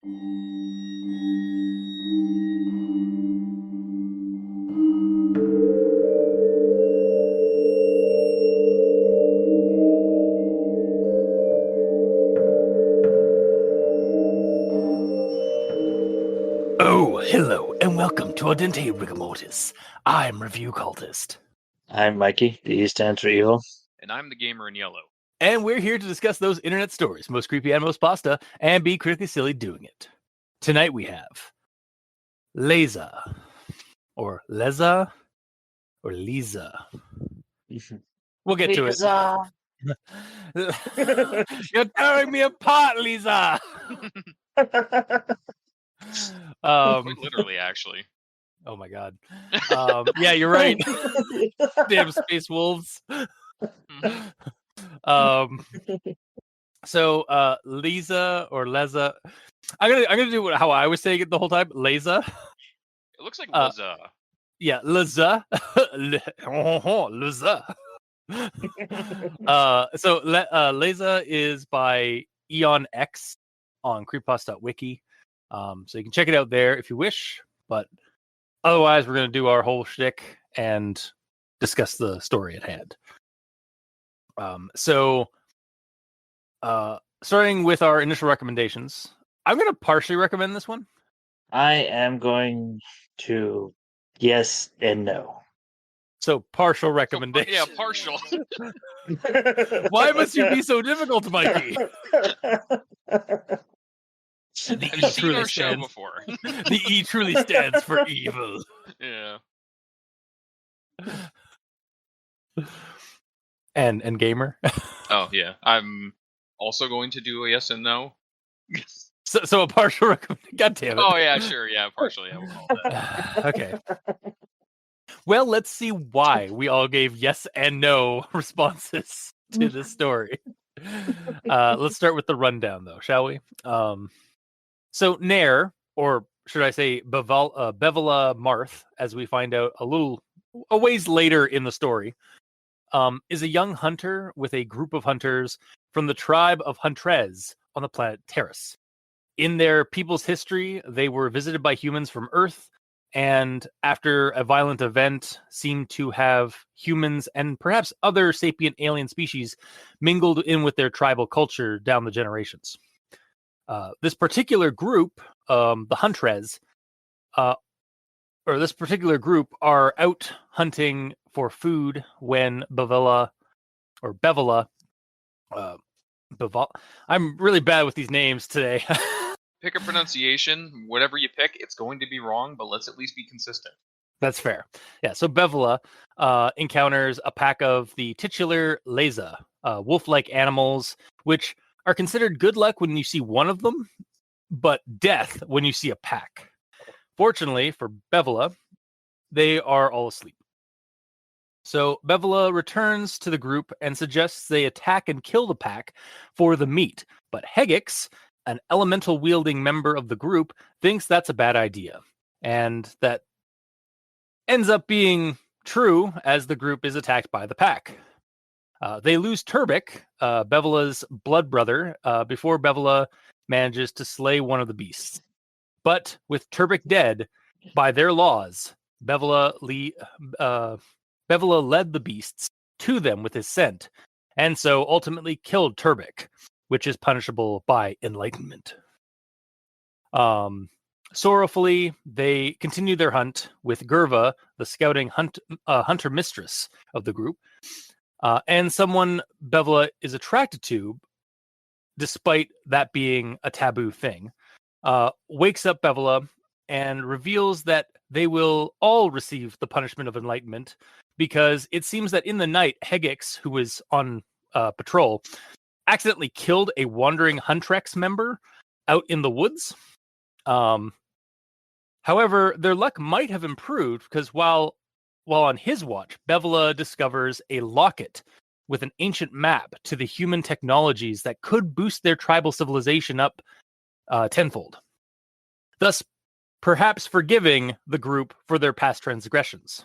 Oh, hello, and welcome to Untitled Rigor Mortis. I'm Review Cultist. I'm Mikey. The E stands for evil. And I'm the gamer in yellow. And we're here to discuss those internet stories, most creepy and most pasta, and be critically silly doing it. Tonight we have Lezah, or Lezah, or Lezah. We'll get to it. You're tearing me apart, Lezah! Quite literally, actually. Oh my god. Yeah, you're right. Damn space wolves. So Lezah or Lezah. I'm gonna do how I was saying it the whole time. Lezah. It looks like Lezah. Yeah, Lezah. Lezah. So Lezah is by EON-X on creepypasta.wiki. So you can check it out there if you wish, but otherwise we're gonna do our whole shtick and discuss the story at hand. Starting with our initial recommendations, I'm going to partially recommend this one. I am going to yes and no. So partial recommendation. Yeah, partial. Why must you be so difficult, Mikey? I've seen our show before. The E truly stands for evil. Yeah. And gamer. Oh yeah, I'm also going to do a yes and no. So a partial recommendation. God damn it. Oh yeah, sure, yeah, partially. I will call that. Okay. Well, let's see why we all gave yes and no responses to this story. Let's start with the rundown, though, shall we? So Nair, or should I say Bevala Marth, as we find out a ways later in the story, is a young hunter with a group of hunters from the tribe of Huntrez on the planet Terrace. In their people's history, they were visited by humans from Earth, and after a violent event, seemed to have humans and perhaps other sapient alien species mingled in with their tribal culture down the generations. This particular group, the Huntrez, this particular group are out hunting for food when Bevala, I'm really bad with these names today. Pick a pronunciation. Whatever you pick, it's going to be wrong, but let's at least be consistent. That's fair. Yeah, so Bevala encounters a pack of the titular Lezah, wolf-like animals, which are considered good luck when you see one of them, but death when you see a pack. Fortunately for Bevala, they are all asleep. So Bevala returns to the group and suggests they attack and kill the pack for the meat, but Hegix, an elemental-wielding member of the group, thinks that's a bad idea, and that ends up being true as the group is attacked by the pack. They lose Turbik, Bevela's blood brother, before Bevala manages to slay one of the beasts. But with Turbik dead, by their laws, Bevala led the beasts to them with his scent, and so ultimately killed Turbik, which is punishable by enlightenment. Sorrowfully, they continue their hunt with Gerva, the scouting hunter mistress of the group, and someone Bevala is attracted to, despite that being a taboo thing, wakes up Bevala and reveals that they will all receive the punishment of enlightenment, because it seems that in the night, Hegix, who was on patrol, accidentally killed a wandering Huntrex member out in the woods. However, their luck might have improved because while on his watch, Bevala discovers a locket with an ancient map to the human technologies that could boost their tribal civilization up tenfold, thus perhaps forgiving the group for their past transgressions.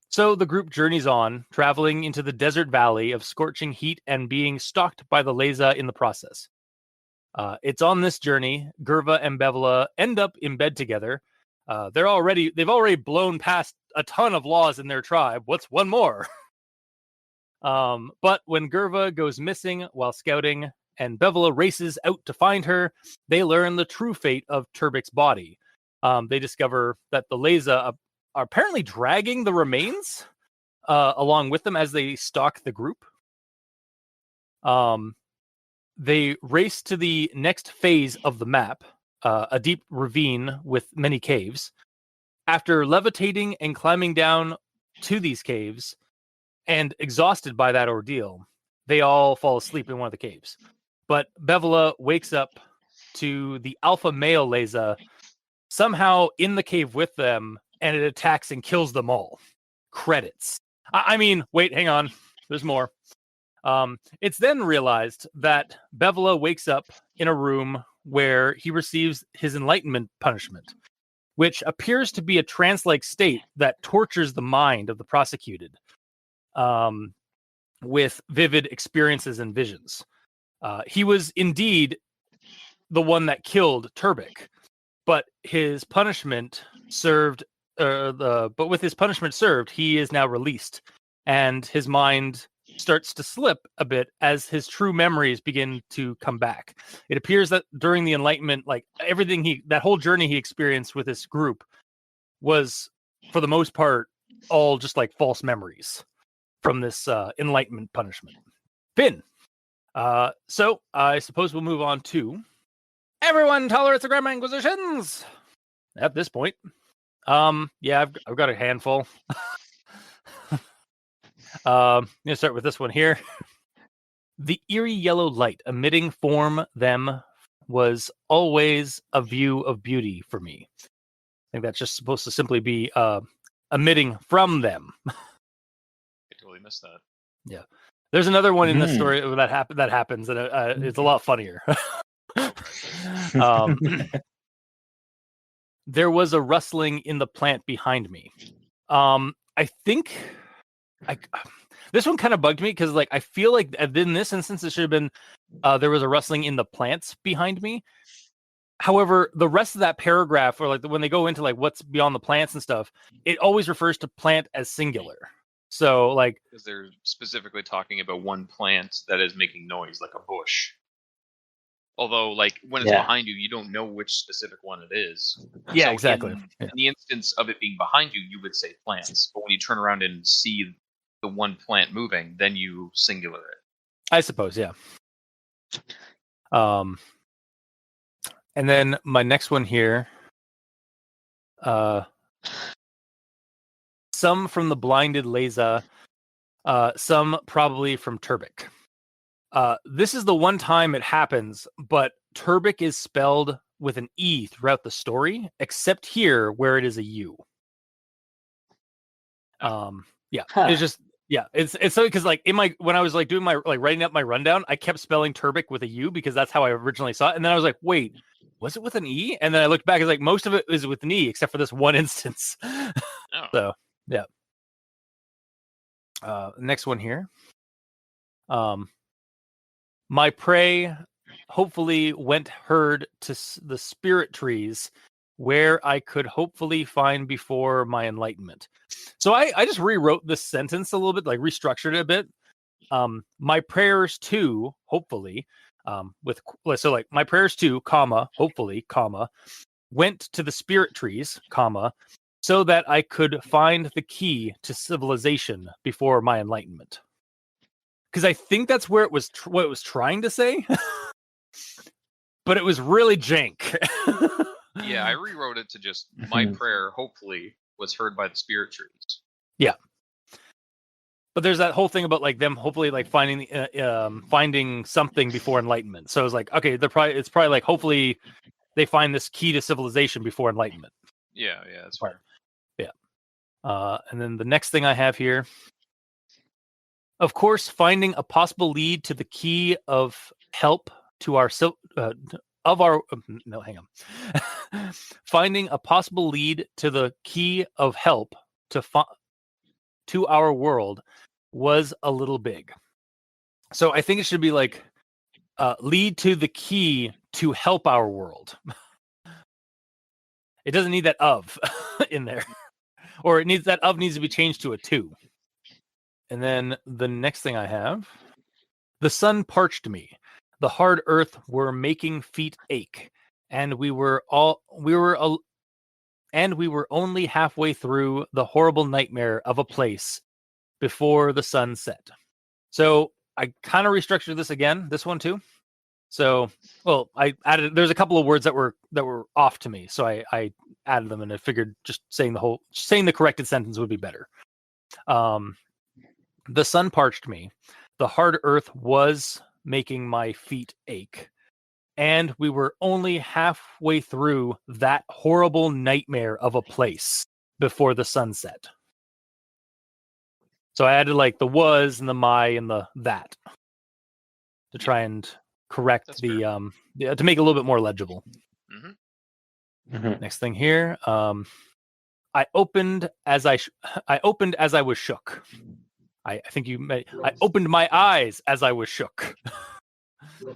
So the group journeys on, traveling into the desert valley of scorching heat and being stalked by the Lezah in the process. It's on this journey, Gerva and Bevola end up in bed together. They've already blown past a ton of laws in their tribe. What's one more? But when Gerva goes missing while scouting and Bevola races out to find her, they learn the true fate of Turbik's body. They discover that the Lezah are apparently dragging the remains along with them as they stalk the group. They race to the next phase of the map, a deep ravine with many caves. After levitating and climbing down to these caves, and exhausted by that ordeal, they all fall asleep in one of the caves. But Bevola wakes up to the alpha male Lezah somehow in the cave with them, and it attacks and kills them all. Credits. I mean, wait, hang on. There's more. It's then realized that Bevola wakes up in a room where he receives his enlightenment punishment, which appears to be a trance-like state that tortures the mind of the prosecuted with vivid experiences and visions. He was indeed the one that killed Turbik, but his punishment served. But with his punishment served, he is now released, and his mind starts to slip a bit as his true memories begin to come back. It appears that during the Enlightenment, like that whole journey he experienced with this group was, for the most part, all just like false memories from this Enlightenment punishment. Finn. So I suppose we'll move on to everyone tolerates the Grammar Inquisitions at this point. Yeah, I've got a handful. I'm gonna start with this one here. The eerie yellow light emitting from them was always a view of beauty for me. I think that's just supposed to simply be emitting from them. I totally missed that. Yeah, there's another one in this story that happens, and it's a lot funnier. There was a rustling in the plant behind me. I think this one kind of bugged me because, like, I feel like in this instance it should have been there was a rustling in the plants behind me. However, the rest of that paragraph, or like when they go into like what's beyond the plants and stuff, it always refers to plant as singular. So, like, because they're specifically talking about one plant that is making noise, like a bush. Although, like, when it's behind you, you don't know which specific one it is. Yeah, so exactly. In the instance of it being behind you, you would say plants. But when you turn around and see the one plant moving, then you singular it. I suppose, yeah. And then my next one here. Some from the blinded Lezah, some probably from Turbik. This is the one time it happens, but Turbik is spelled with an E throughout the story, except here where it is a U. It's just it's so because like when I was like doing my like writing up my rundown, I kept spelling Turbik with a U because that's how I originally saw it, and then I was like, wait, was it with an E? And then I looked back, it's like most of it is with an E except for this one instance. So yeah. Next one here. My prey hopefully went herd to the spirit trees where I could hopefully find before my enlightenment. So I just rewrote this sentence a little bit, like restructured it a bit. My prayers too, hopefully, my prayers too, comma, hopefully, comma, went to the spirit trees, comma, so that I could find the key to civilization before my enlightenment. Because I think that's where it was what it was trying to say, but it was really jank. Yeah, I rewrote it to just my prayer. Hopefully, was heard by the spirit trees. Yeah, but there's that whole thing about like them hopefully like finding something before enlightenment. So it's like, okay, it's probably like hopefully they find this key to civilization before enlightenment. Yeah, that's fair. Yeah, and then the next thing I have here. Of course, finding a possible lead to the key of help to our finding a possible lead to the key of help to our world was a little big. So I think it should be like lead to the key to help our world. It doesn't need that of in there. Or it needs that of needs to be changed to a 2. And then the next thing I have, the sun parched me. The hard earth were making feet ache, and we were only halfway through the horrible nightmare of a place before the sun set. So I kind of restructured this one too. So, well, I added, there's a couple of words that were off to me. So I added them, and I figured just saying the corrected sentence would be better. The sun parched me. The hard earth was making my feet ache. And we were only halfway through that horrible nightmare of a place before the sunset. So I added like the was and the my and the that to try and correct That's the to make it a little bit more legible. Mm-hmm. Mhm. Next thing here, I opened as I was shook. I think I opened my eyes as I was shook.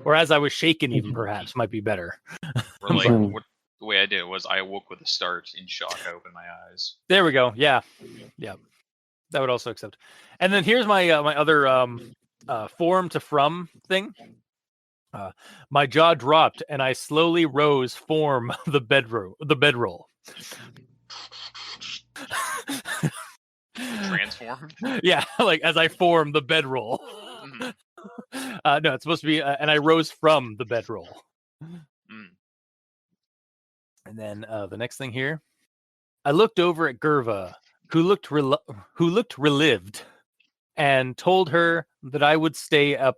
Or as I was shaken, even perhaps might be better. Or like Mhm. the way I did it was I awoke with a start in shock. I opened my eyes. There we go. Yeah. That would also accept. And then here's my my other form to from thing. My jaw dropped and I slowly rose. Form the bedroll. Transformed. Yeah, like as I form the bedroll. Mhm. No, it's supposed to be, and I rose from the bedroll. Mm. And then the next thing here, I looked over at Gerva, who looked relived, and told her that I would stay up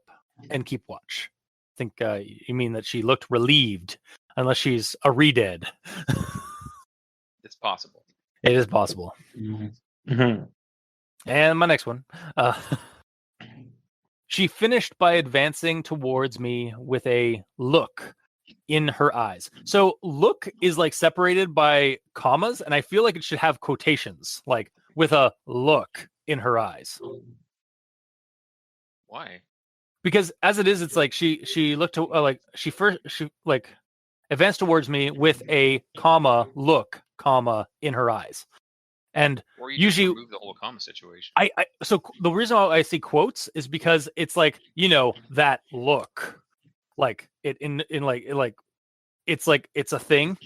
and keep watch. I think you mean that she looked relieved, unless she's a redead. It's possible. It is possible. Mhm. Mhm. And my next one. She finished by advancing towards me with a look in her eyes. So look is like separated by commas, and I feel like it should have quotations, like with a look in her eyes. Why? Because as it is, it's like she looked to she advanced towards me with a comma look comma in her eyes. And Or you usually just remove the whole comma situation. so the reason why I see quotes is because it's like, that look, like it in like it's like it's a thing.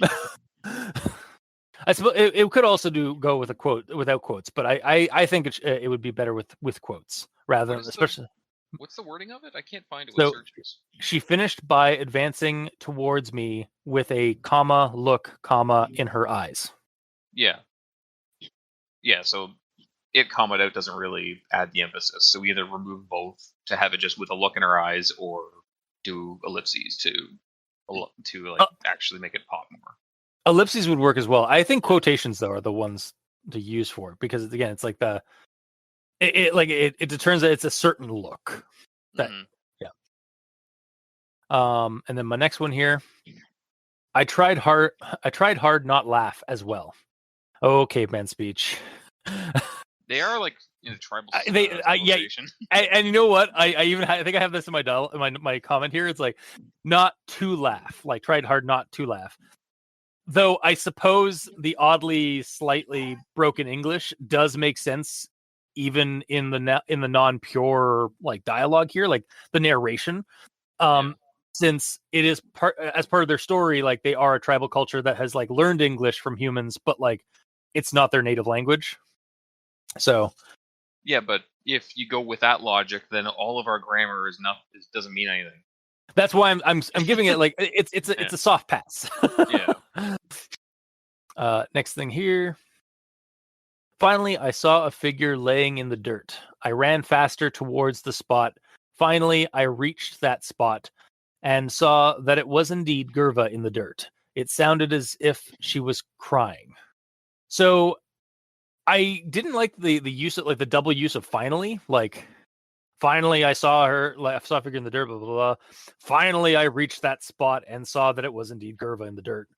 I suppose it could also go with a quote without quotes, but I think it would be better with quotes rather than especially. What's the wording of it? I can't find it So- with searches. She finished by advancing towards me with a comma look comma in her eyes. Yeah. Yeah, so it commaed out doesn't really add the emphasis. So we either remove both to have it just with a look in her eyes, or do ellipses to actually make it pop more. Ellipses would work as well. I think quotations though are the ones to use for it, because again, it's like it determines that it's a certain look. That- Mhm. And then my next one here, I tried hard not laugh as well. Oh, caveman speech. They are like in a tribal Yeah. civilization. And you know what? I think I have this in my comment here. It's like not to laugh. Like tried hard not to laugh. Though I suppose the oddly slightly broken English does make sense, even in the non-pure like dialogue here, like the narration. Since it is part of their story, like they are a tribal culture that has like learned English from humans, but like it's not their native language. So Yeah, but if you go with that logic, then all of our grammar doesn't mean anything. that's why I'm giving it like it's a soft pass. Yeah. Next thing here. Finally, I saw a figure laying in the dirt. I ran faster towards the spot. Finally, I reached that spot and saw that it was indeed Gerva in the dirt. It sounded as if she was crying. So I didn't like the use of like the double use of finally. Like, finally I saw her, like I saw a figure in the dirt, blah, blah, blah. Finally, I reached that spot and saw that it was indeed Gerva in the dirt.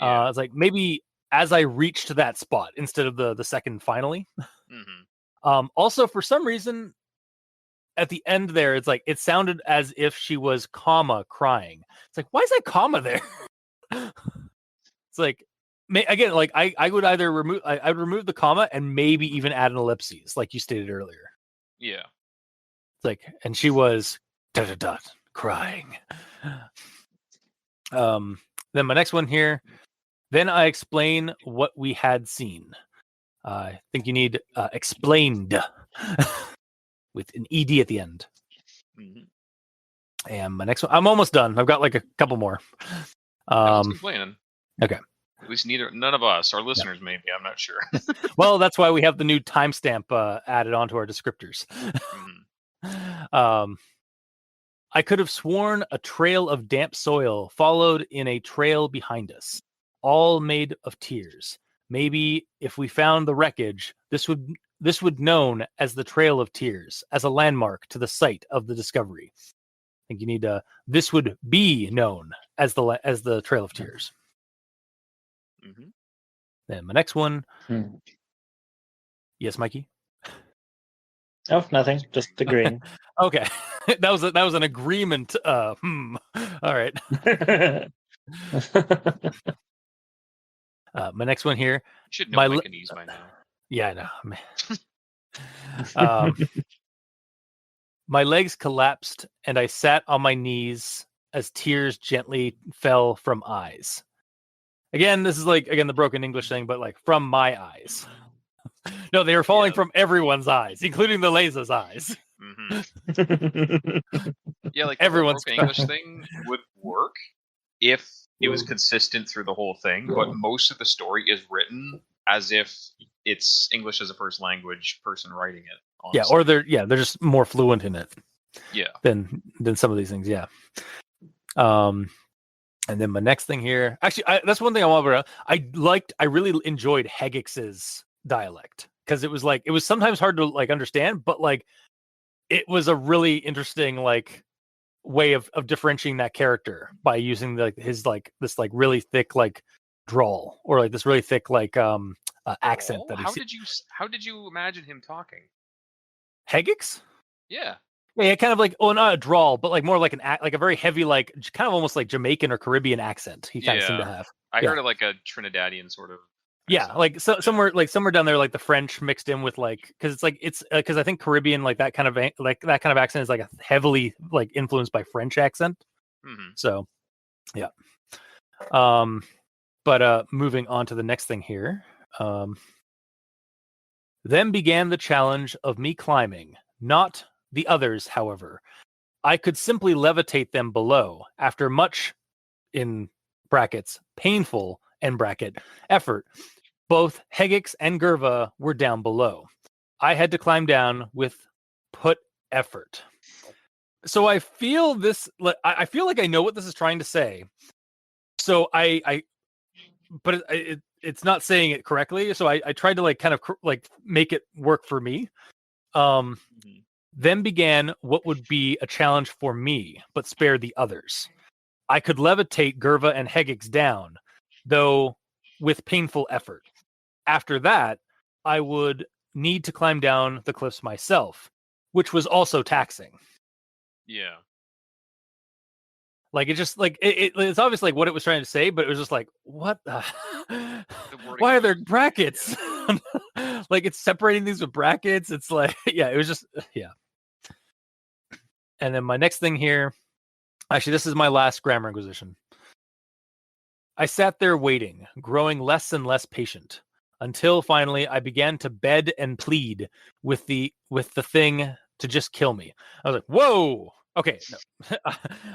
Yeah. It's like maybe as I reached that spot instead of the second finally. Mm-hmm. Also, for some reason, at the end there, it's like it sounded as if she was crying. It's like, why is that comma there? It's like, again, like I would either remove I would remove the comma and maybe even add an ellipses, like you stated earlier. Yeah. It's like, and she was crying. Then my next one here. Then I explain what we had seen. I think you need explained with an ed at the end. Mm-hmm. And my next one, I'm almost done. I've got like a couple more. Complaining. Okay. At least none of us, our listeners, maybe. I'm not sure. Well, that's why we have the new timestamp added onto our descriptors. Mm-hmm. I could have sworn a trail of damp soil followed in a trail behind us, all made of tears. Maybe if we found the wreckage, this would known as the Trail of Tears, as a landmark to the site of the discovery. I think you need this would be known as the Trail of Tears. Mm-hmm. Then my next one. Yes, Mikey. Oh, nothing. Just agreeing. Okay, that was an agreement. All right. My next one here. You should know Myconese by now. Yeah, I know. My legs collapsed, and I sat on my knees as tears gently fell from eyes. Again, this is like the broken English thing, but like from my eyes. No, they were falling from everyone's eyes, including the Lezah's eyes. Mm-hmm. Yeah, like everyone's broken English thing would work if it was consistent through the whole thing, but most of the story is written as if it's English as a first language person writing it. Honestly. Yeah, or they're just more fluent in it. Yeah. Than some of these things. Yeah. And then my next thing here, actually, that's one thing I want to bring up. I really enjoyed Hegix's dialect because it was sometimes hard to like understand, but like it was a really interesting like way of differentiating that character by using his this like really thick like drawl or like this really thick like accent. How did you imagine him talking? Hegix? Yeah. Yeah, kind of like not a drawl, but like more like a very heavy, like kind of almost like Jamaican or Caribbean accent. He kind of seemed to have. I heard it like a Trinidadian sort of. Yeah, like somewhere down there, like the French mixed in with like because I think Caribbean like that kind of accent is like a heavily like influenced by French accent. Mm-hmm. So, yeah. But moving on to the next thing here. Then began the challenge of me climbing, not the others, however. I could simply levitate them below after much, in brackets, painful, end bracket, effort. Both Hegix and Gerva were down below. I had to climb down with put effort. So I feel this, I feel like I know what this is trying to say. So but it's not saying it correctly. So I tried to like kind of like make it work for me. Then began what would be a challenge for me, but spare the others. I could levitate Gerva and Hegix down, though with painful effort. After that, I would need to climb down the cliffs myself, which was also taxing. Yeah. Like it just like it's obviously like what it was trying to say, but it was just like, what? Why are there brackets? Like it's separating these with brackets. It's like, yeah, it was just, yeah. And then my next thing here, actually, this is my last grammar inquisition. I sat there waiting, growing less and less patient, until finally I began to beg and plead with the thing to just kill me. I was like, whoa, okay, no.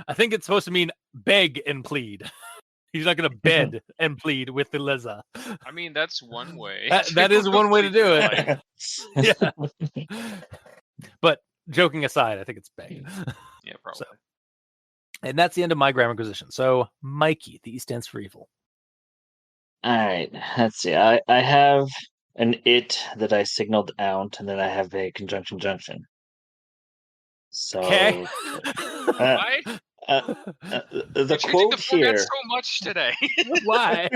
I think it's supposed to mean beg and plead. He's not going to bed and plead with the Lezah. I mean, that's one way. That is one way to do it. Yeah. But joking aside, I think it's beg. Yeah, probably. So, and that's the end of my grammar inquisition. So, Mikey, the E stands for evil. All right, let's see. I have an it that I signaled out, and then I have a conjunction junction. So, okay. The quote here. So much today. Why?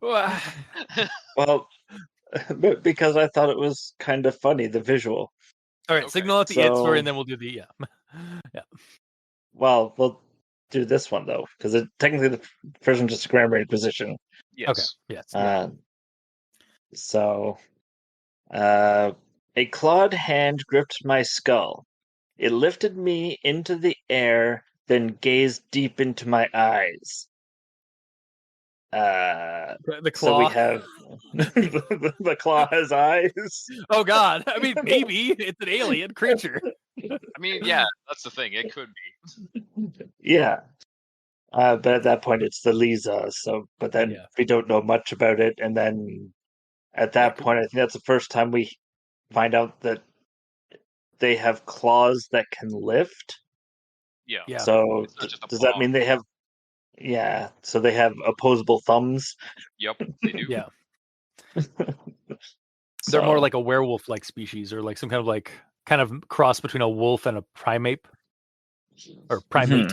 Why? Well, because I thought it was kind of funny, the visual. All right, Okay. signal out the it story, So- and then we'll do the yeah. Well, we'll do this one though, because technically the first one's just a grammar inquisition. Yes. Okay. Yes. Yeah. So, a clawed hand gripped my skull. It lifted me into the air, then gazed deep into my eyes. The So we claw. have the claw has eyes. Oh God! I mean, maybe it's an alien creature. I mean, yeah, that's the thing. It could be. Yeah. But at that point, it's the Lezah. So, but then Yeah. we don't know much about it. And then at that point, I think that's the first time we find out that they have claws that can lift. Yeah. Yeah. So, It's not just a does that paw. mean they have? Yeah. So they have opposable thumbs. Yep, they do. Yeah. So, They're more like a werewolf-like species, or like some kind of cross between a wolf and a primate, or primate.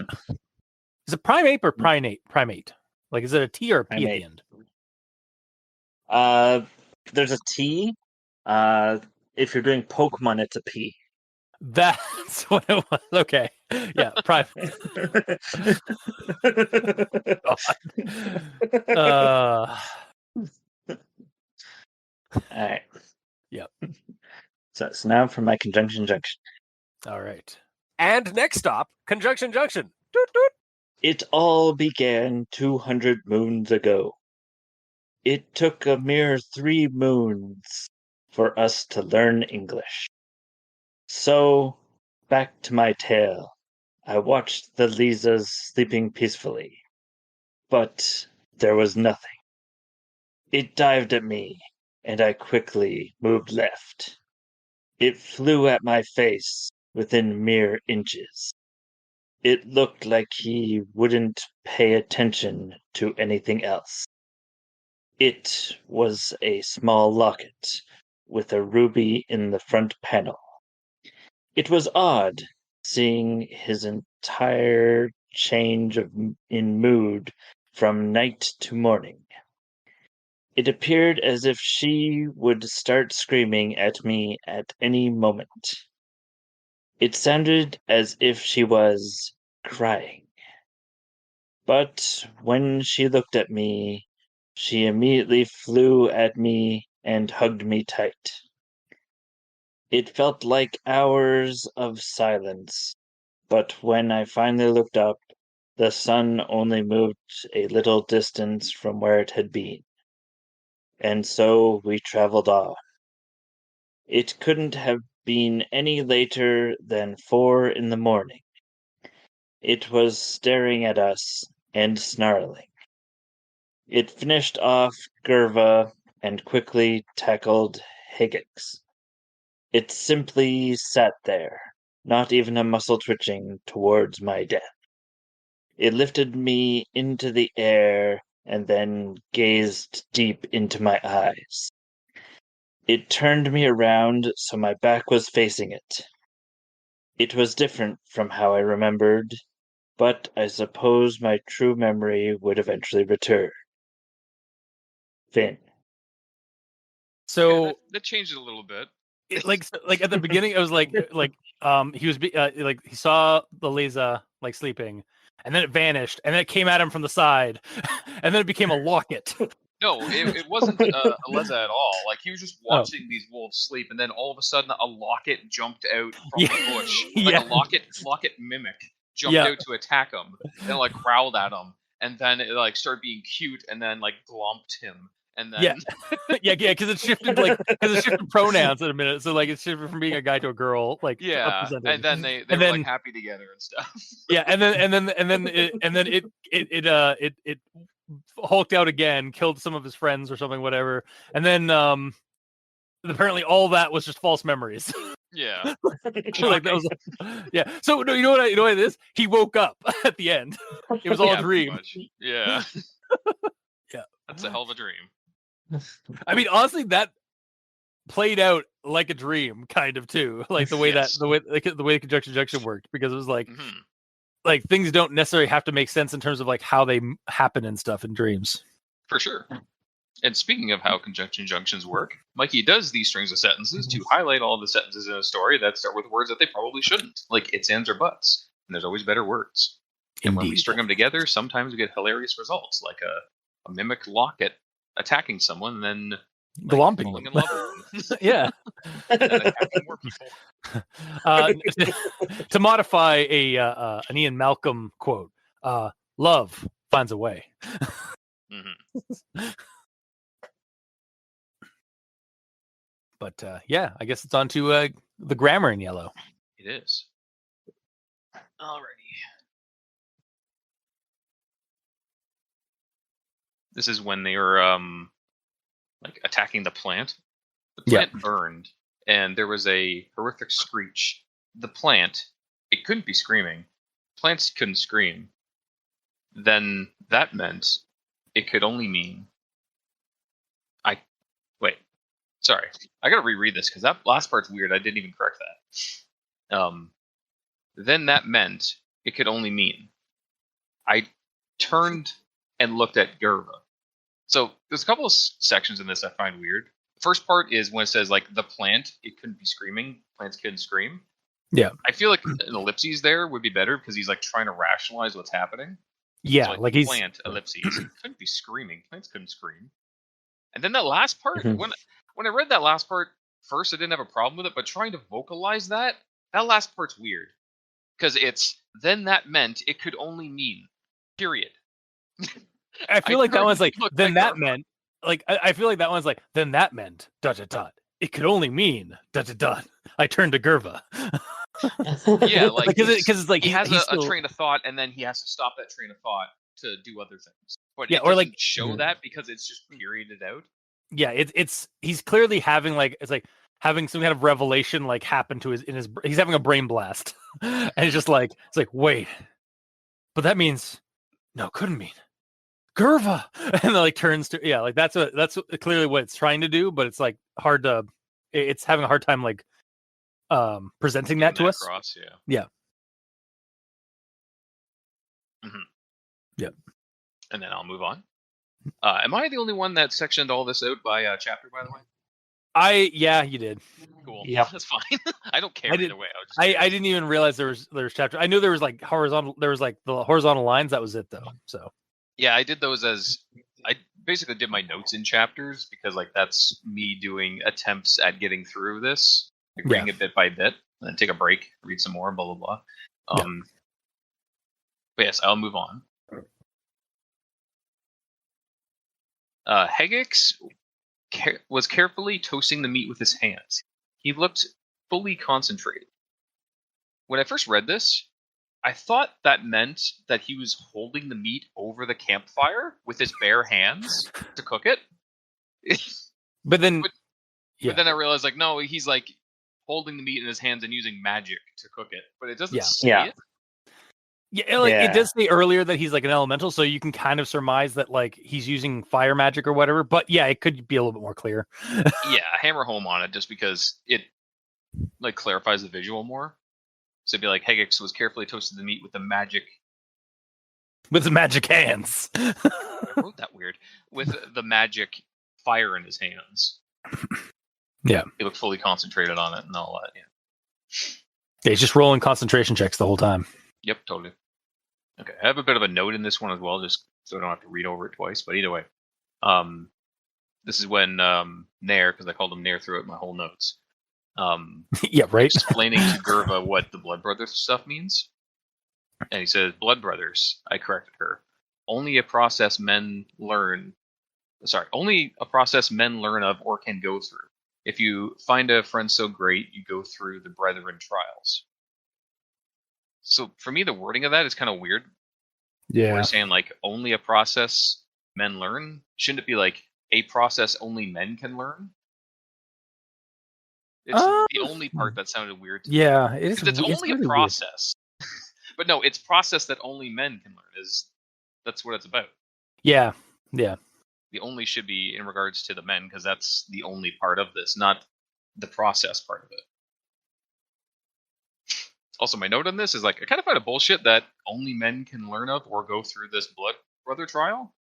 Is it primate or primate? Primate. Like, is it a T or a P at Primate. the end? There's a T. If you're doing Pokemon, it's a P. That's what it was. Okay. Yeah. Primate. All right. Yep. So now for my conjunction junction. All right. And next stop, Conjunction Junction. Doot, doot. It all began 200 moons ago. It took a mere 3 moons for us to learn English. So, back to my tale. I watched the Lezahs sleeping peacefully. But there was nothing. It dived at me, and I quickly moved left. It flew at my face within mere inches. It looked like he wouldn't pay attention to anything else. It was a small locket with a ruby in the front panel. It was odd seeing his entire change in mood from night to morning. It appeared as if she would start screaming at me at any moment. It sounded as if she was crying. But when she looked at me, she immediately flew at me and hugged me tight. It felt like hours of silence, but when I finally looked up, the sun only moved a little distance from where it had been. And so we traveled on. It couldn't have been any later than 4 in the morning. It was staring at us and snarling. It finished off Gerva and quickly tackled Higgix. It simply sat there, not even a muscle twitching towards my death. It lifted me into the air and then gazed deep into my eyes. It turned me around so my back was facing it. It was different from how I remembered, but I suppose my true memory would eventually return. Finn. So Yeah, that changed it a little bit. like at the beginning, it was like he was like he saw the Lezah like sleeping, and then it vanished, and then it came at him from the side, and then it became a locket. No, it wasn't a Lezah at all. Like, he was just watching these wolves sleep, and then all of a sudden a locket jumped out from the bush. Like Yeah. a locket mimic jumped Yeah. out to attack him, then like growled at him, and then it like started being cute, and then like glomped him. And then Yeah, because it shifted pronouns in a minute. So like it shifted from being a guy to a girl. Like yeah, represented. and then they And were then- like happy together and stuff. Yeah, and then it hulked out again, killed some of his friends or something, whatever. And then apparently all that was just false memories. Yeah, Like that was, yeah. So no, you know what it is? He woke up at the end. It was all yeah, a pretty dream. much. Yeah, Yeah. That's a hell of a dream. I mean, honestly, that played out like a dream, kind of too. Like the way Yes. the way the conjunction junction worked, because it was like Mhm. like things don't necessarily have to make sense in terms of like how they happen and stuff in dreams. For sure. And speaking of how conjunction junctions work, Mikey does these strings of sentences to highlight all of the sentences in a story that start with words that they probably shouldn't, like its, ands, or buts. And there's always better words. And when we Indeed. string them together, sometimes we get hilarious results, like a mimic locket attacking someone, and then Glomping falling in them. love with them. Yeah. And then attacking more people. To modify an Ian Malcolm quote, love finds a way. Mm-hmm. But yeah, I guess it's on to the grammar in yellow. It is. Alrighty. This is when they were attacking the plant. The plant burned, and there was a horrific screech. The plant, it couldn't be screaming. Plants couldn't scream. Then that meant it could only mean Sorry, I gotta reread this because that last part's weird. I didn't even correct that. Then that meant it could only mean. I turned and looked at Gerva. So there's a couple of sections in this I find weird. The first part is when it says like the plant, it couldn't be screaming. Plants couldn't scream. Yeah. I feel like an ellipses there would be better because he's like trying to rationalize what's happening. Yeah, So, like he's plant ellipses couldn't be screaming. Plants couldn't scream. And then that last part, when I read that last part first, I didn't have a problem with it, but trying to vocalize that last part's weird. Because it's, then that meant it could only mean, period. I feel like that one's like, then that meant, like, I feel like that one's like, then that meant, ... It could only mean, ... I turned to Gerva. Yeah, like, because it's like he has he's a still... train of thought, and then he has to stop that train of thought to do other things. But yeah, it or doesn't like show that because it's just perioded out. Yeah, it's he's clearly having like having some kind of revelation like happen to he's having a brain blast. And he's just like, it's like, wait, but that means no, couldn't mean Gerva. And then like turns to, yeah, like that's clearly what it's trying to do, but it's like hard to, it's having a hard time like presenting that to us. Across, yeah. Mm-hmm. Yep. And then I'll move on. Am I the only one that sectioned all this out by chapter, by the way? Yeah, you did. Cool. Yeah, that's fine. I don't care either way. I didn't even realize there was chapter. I knew there was like horizontal. There was like the horizontal lines. That was it though. So yeah, I did those as I basically did my notes in chapters because like that's me doing attempts at getting through this, like reading it bit by bit, and then take a break, read some more, blah blah blah. But yes, I'll move on. Hegix was carefully toasting the meat with his hands. He looked fully concentrated. When I first read this, I thought that meant that he was holding the meat over the campfire with his bare hands to cook it. But then I realized, like, no, he's like holding the meat in his hands and using magic to cook it. But it doesn't say it. Yeah, like it does say earlier that he's like an elemental, so you can kind of surmise that like he's using fire magic or whatever. But yeah, it could be a little bit more clear. Yeah, hammer home on it just because it like clarifies the visual more. So it'd be like Hegix was carefully toasting the meat with the magic hands. I wrote that weird. With the magic fire in his hands. Yeah. He looked fully concentrated on it and all that, Yeah, he's just rolling concentration checks the whole time. Yep, totally. Okay, I have a bit of a note in this one as well, just so I don't have to read over it twice. But either way, this is when Nair, because I called him Nair throughout my whole notes. Yeah, right. Explaining to Gerva what the Blood Brothers stuff means, and he says, "Blood Brothers." I corrected her. Only a process men learn of or can go through. If you find a friend so great, you go through the brethren trials. So for me, the wording of that is kind of weird. Yeah. We're saying like only a process men learn. Shouldn't it be like a process only men can learn? It's the only part that sounded weird to me. Yeah, it is. It's only really a process. But no, it's process that only men can learn. That's what it's about. Yeah, yeah. The only should be in regards to the men because that's the only part of this, not the process part of it. Also, my note on this is like I kind of find it bullshit that only men can learn of or go through this blood brother trial.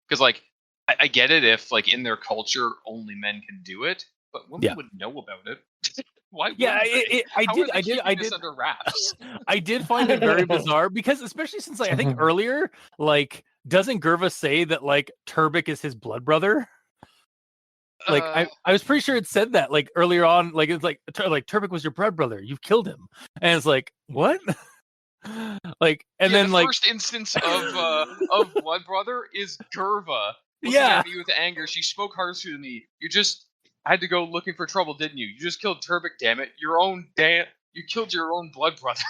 Because like I get it if, like, in their culture, only men can do it, but women would know about it. Why? Yeah, I did This under wraps. I did find it very bizarre because, especially since, like, I think earlier, like, doesn't Gerva say that, like, Turbik is his blood brother? Like, I was pretty sure it said that, like, earlier on, like, it's like Turbik was your blood brother, you've killed him, and it's like, what? Like, and then, the like, first instance of blood brother is Gerva looking Yeah. at me with anger. She spoke harsher than me. You just had to go looking for trouble, didn't you? You just killed Turbik, damn it. You killed your own blood brother.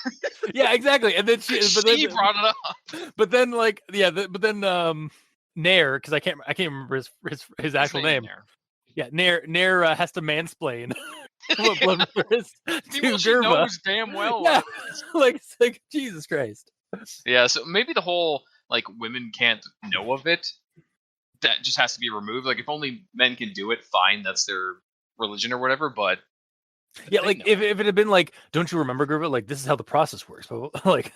Yeah, exactly. And then she brought it up. But then, like, Nair, because I can't remember his actual name. Nair. Yeah, Nair has to mansplain what blood brother is to She Gerva. knows damn well. Yeah, like, it's like, Jesus Christ. Yeah, so maybe the whole, like, women can't know of it, that just has to be removed. Like, if only men can do it, fine, that's their religion or whatever, but yeah, like, if it had been like, don't you remember, Gerva? Like, this is how the process works. But like,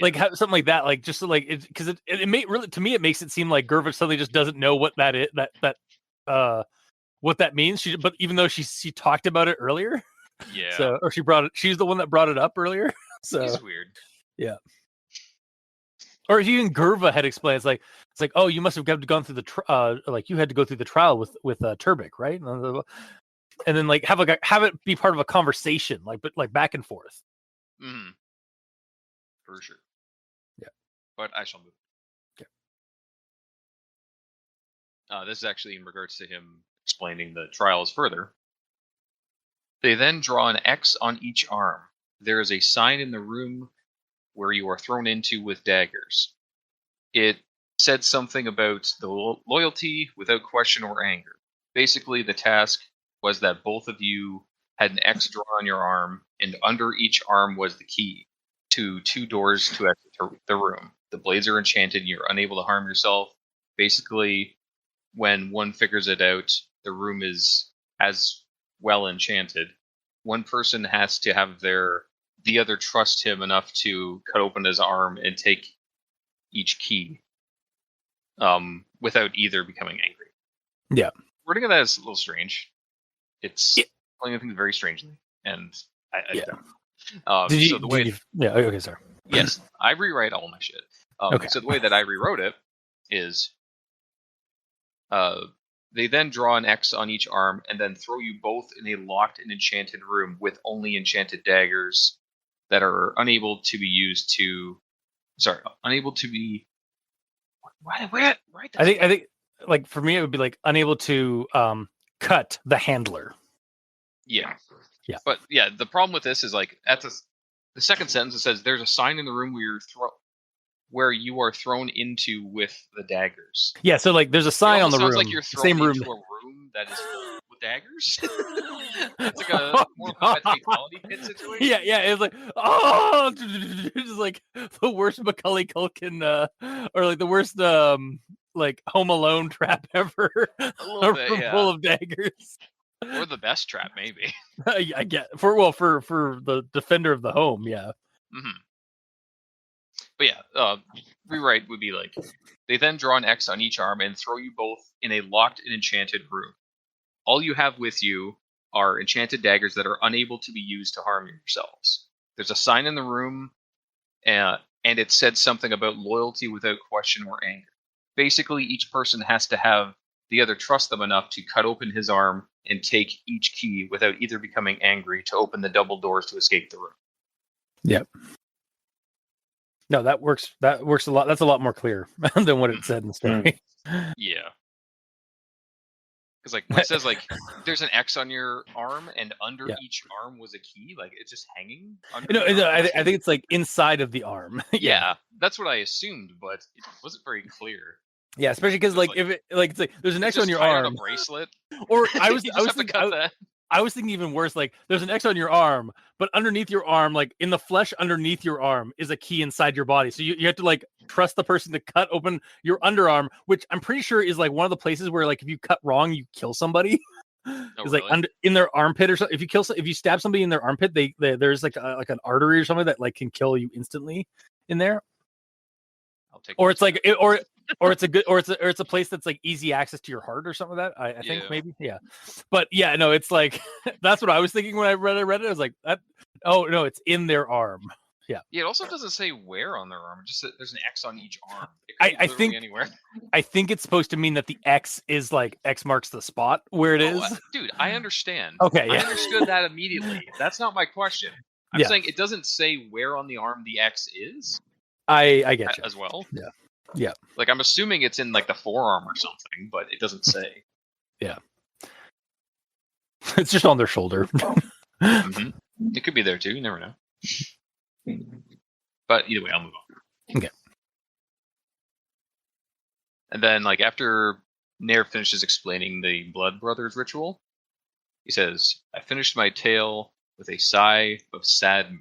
like, something like that, like, just like, because it may really, to me, it makes it seem like Gerva suddenly just doesn't know what that is, what that means. But even though she talked about it earlier, yeah. So, or she's the one that brought it up earlier. So it's weird. Yeah. Or if even Gerva had explained, it's like, oh, you must have gone through the like, you had to go through the trial with Turbik, right? And then, like, have it be part of a conversation, but back and forth. Mm. For sure. Yeah. But I shall move. Okay. This is actually in regards to him explaining the trials further. They then draw an X on each arm. There is a sign in the room where you are thrown into with daggers. It said something about the loyalty without question or anger. Basically, the task was that both of you had an X drawn on your arm, and under each arm was the key to 2 doors to exit the room. The blades are enchanted, and you're unable to harm yourself. Basically, when one figures it out, the room is as well enchanted. One person has to have the other trust him enough to cut open his arm and take each key, without either becoming angry. Yeah. Wording of that is a little strange. It's playing things very strangely, and I don't. Okay, sorry. Yes, I rewrite all my shit. Okay. So the way that I rewrote it is, they then draw an X on each arm and then throw you both in a locked and enchanted room with only enchanted daggers that are unable to be used to. Sorry, unable to be. Where? Right. I think, like, for me, it would be like unable to cut the handler. Yeah. Yeah. But yeah, the problem with this is, like, at the second sentence, it says there's a sign in the room where you are thrown into with the daggers. Yeah, so, like, there's a sign on the room. Sounds like you're thrown into a room that is filled with daggers. It's like a more of a fatality pit situation. Yeah, it's like, oh, it's like the worst Macaulay Culkin, or like the worst, like, Home Alone trap ever. A little bit, yeah. Full of daggers. Or the best trap, maybe. I get for the defender of the home, yeah. Mm-hmm. But yeah, rewrite would be like, they then draw an X on each arm and throw you both in a locked and enchanted room. All you have with you are enchanted daggers that are unable to be used to harm yourselves. There's a sign in the room, and it said something about loyalty without question or anger. Basically, each person has to have the other trust them enough to cut open his arm and take each key without either becoming angry to open the double doors to escape the room. Yep. No, that works. That works a lot. That's a lot more clear than what it said in the story. Yeah. Because, like, when it says, like, there's an X on your arm and under each arm was a key, like, it's just hanging under I think it's, like, inside of the arm. Yeah, that's what I assumed, but it wasn't very clear. Yeah, especially because, like, if it, like, it's like there's an X on your arm, on a bracelet, or I was thinking even worse. Like, there's an X on your arm, but underneath your arm, like in the flesh underneath your arm, is a key inside your body. So you have to, like, trust the person to cut open your underarm, which I'm pretty sure is, like, one of the places where, like, if you cut wrong, you kill somebody. It's really? Like in their armpit or something. If you stab somebody in their armpit, there's like an artery or something that, like, can kill you instantly in there. I'll take. Or it's like, or or it's a good, or it's a place that's like easy access to your heart or something like that. I think maybe, yeah. But yeah, no, it's like that's what I was thinking when I read it. I was like, oh no, it's in their arm. Yeah. Yeah, it also doesn't say where on their arm. Just that there's an X on each arm. I think anywhere. I think it's supposed to mean that the X is like X marks the spot where it is. Dude, I understand. Okay, yeah. I understood that immediately. That's not my question. I'm saying it doesn't say where on the arm the X is. I get you as well. Yeah. Like I'm assuming it's in like the forearm or something, but it doesn't say. Yeah. It's just on their shoulder. Mm-hmm. It could be there too. You never know. But either way, I'll move on. Okay. And then, like after Nair finishes explaining the Blood Brothers ritual, he says, "I finished my tale with a sigh of sad memory."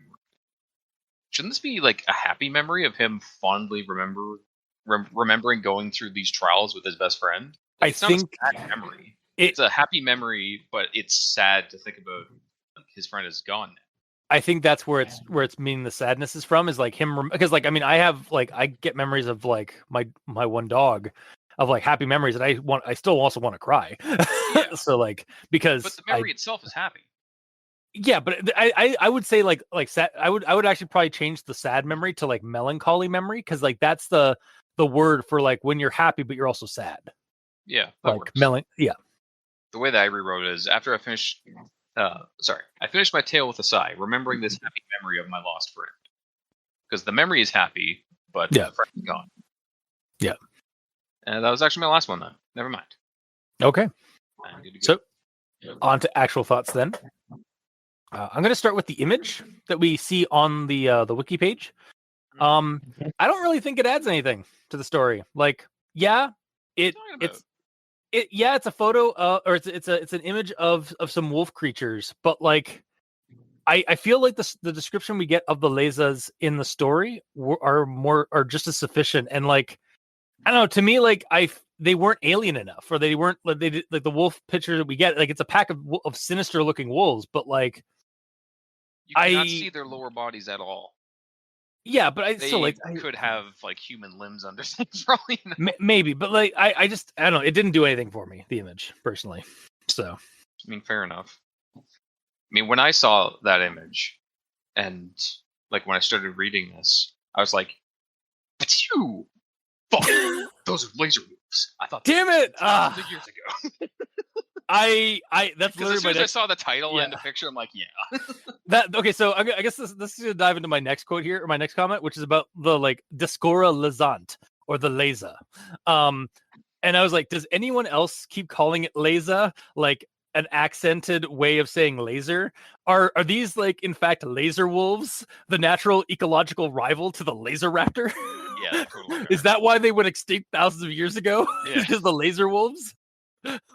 Shouldn't this be like a happy memory of him fondly remembering going through these trials with his best friend? Like, it's not a sad memory. It's a happy memory, but it's sad to think about like, his friend is gone now. I think that's where it's meaning the sadness is from, is like him, because like I mean I get memories of like my one dog of like happy memories, and I still also want to cry. Yeah. So like because but the memory itself is happy. Yeah, but I would say like sad. I would actually probably change the sad memory to like melancholy memory, because like that's the word for like when you're happy but you're also sad. Yeah, like yeah. The way that I rewrote it is after I finished. I finished my tale with a sigh, remembering this happy memory of my lost friend. Because the memory is happy, but the friend is gone. Yeah. And that was actually my last one then. Never mind. Okay. I'm good to go. So, on to actual thoughts then. I'm going to start with the image that we see on the wiki page. I don't really think it adds anything to the story. Like, yeah, it's a photo, or it's an image of some wolf creatures, but like, I feel like the description we get of the Lezahs in the story are just as sufficient. And like, I don't know, to me, like they weren't alien enough, or they weren't like the wolf picture that we get. Like it's a pack of sinister looking wolves, but like you cannot see their lower bodies at all. Yeah, but they could have like human limbs under probably. Maybe, but like I don't know. It didn't do anything for me, the image, personally. So I mean, fair enough. I mean, when I saw that image, and like when I started reading this, I was like, "Phew! Fuck! Those are laser wolves." I thought, damn it! Years ago. That's literally as soon as I saw the title and the picture, I'm like, yeah. Okay, so I guess this is gonna dive into my next quote here, or my next comment, which is about the like Discora Lezant, or the Lezah. And I was like, does anyone else keep calling it Lezah, like an accented way of saying laser? Are these like in fact laser wolves, the natural ecological rival to the laser raptor? Yeah, totally. Is that why they went extinct thousands of years ago? Yeah. Because the laser wolves?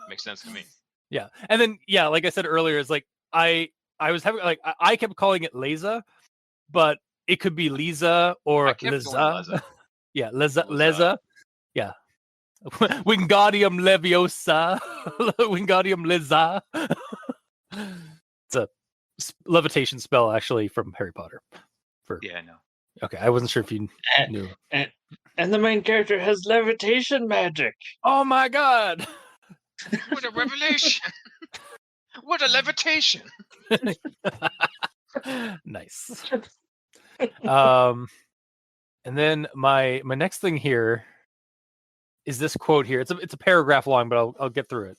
Makes sense to me. Yeah. And then like I said earlier, it's like I was having like I kept calling it Lezah, but it could be Lezah or Lezah. Yeah, Lezah. Yeah. Wingardium Leviosa. Wingardium Lezah. It's a levitation spell actually from Harry Potter. Yeah, I know. Okay, I wasn't sure if you knew. And the main character has levitation magic. Oh my god! What a revelation! What a levitation! Nice. And then my next thing here is this quote here. It's a paragraph long, but I'll get through it.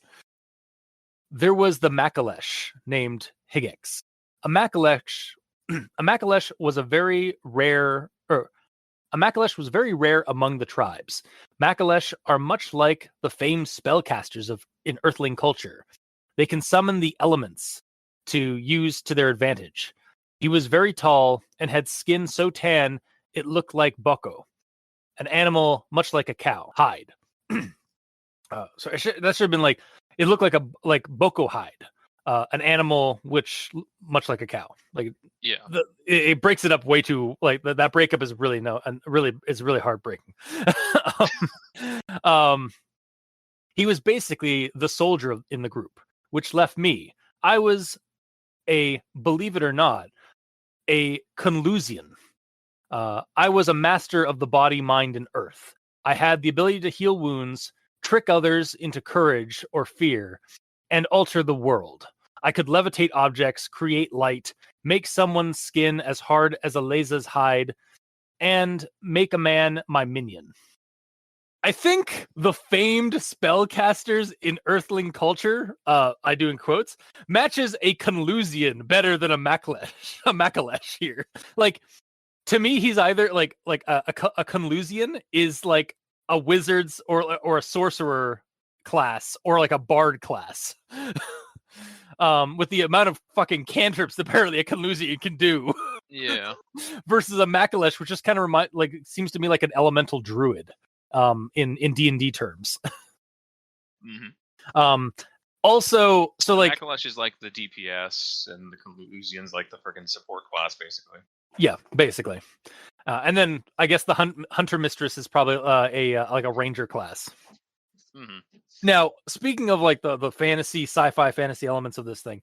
There was the Makalesh named Higex. A Makalesh was very rare among the tribes. Makalesh are much like the famed spellcasters in Earthling culture. They can summon the elements to use to their advantage. He was very tall and had skin so tan it looked like boko, an animal much like a cow hide. That should have been like, it looked like boko hide, an animal which much like a cow. Like it breaks it up way too, like that breakup is really really heartbreaking. He was basically the soldier in the group, which left me. I was believe it or not, a Conlusian. I was a master of the body, mind, and earth. I had the ability to heal wounds, trick others into courage or fear, and alter the world. I could levitate objects, create light, make someone's skin as hard as a Lezah's hide, and make a man my minion. I think the famed spellcasters in Earthling culture, I do in quotes, matches a Conlusian better than a Makalesh. A Makalesh here. Like, to me, he's either like a Conlusian is like a wizard's or a sorcerer class or like a bard class. With the amount of fucking cantrips apparently a Conlusian can do. Yeah. Versus a Makalesh, which just kind of seems to me like an elemental druid. In D&D terms. Mm-hmm. Also, so like Makalesh is like the DPS, and the Conlusian's like the freaking support class, basically. Yeah, basically. And then I guess the hunter mistress is probably a ranger class. Mm-hmm. Now, speaking of like the fantasy, sci-fi fantasy elements of this thing,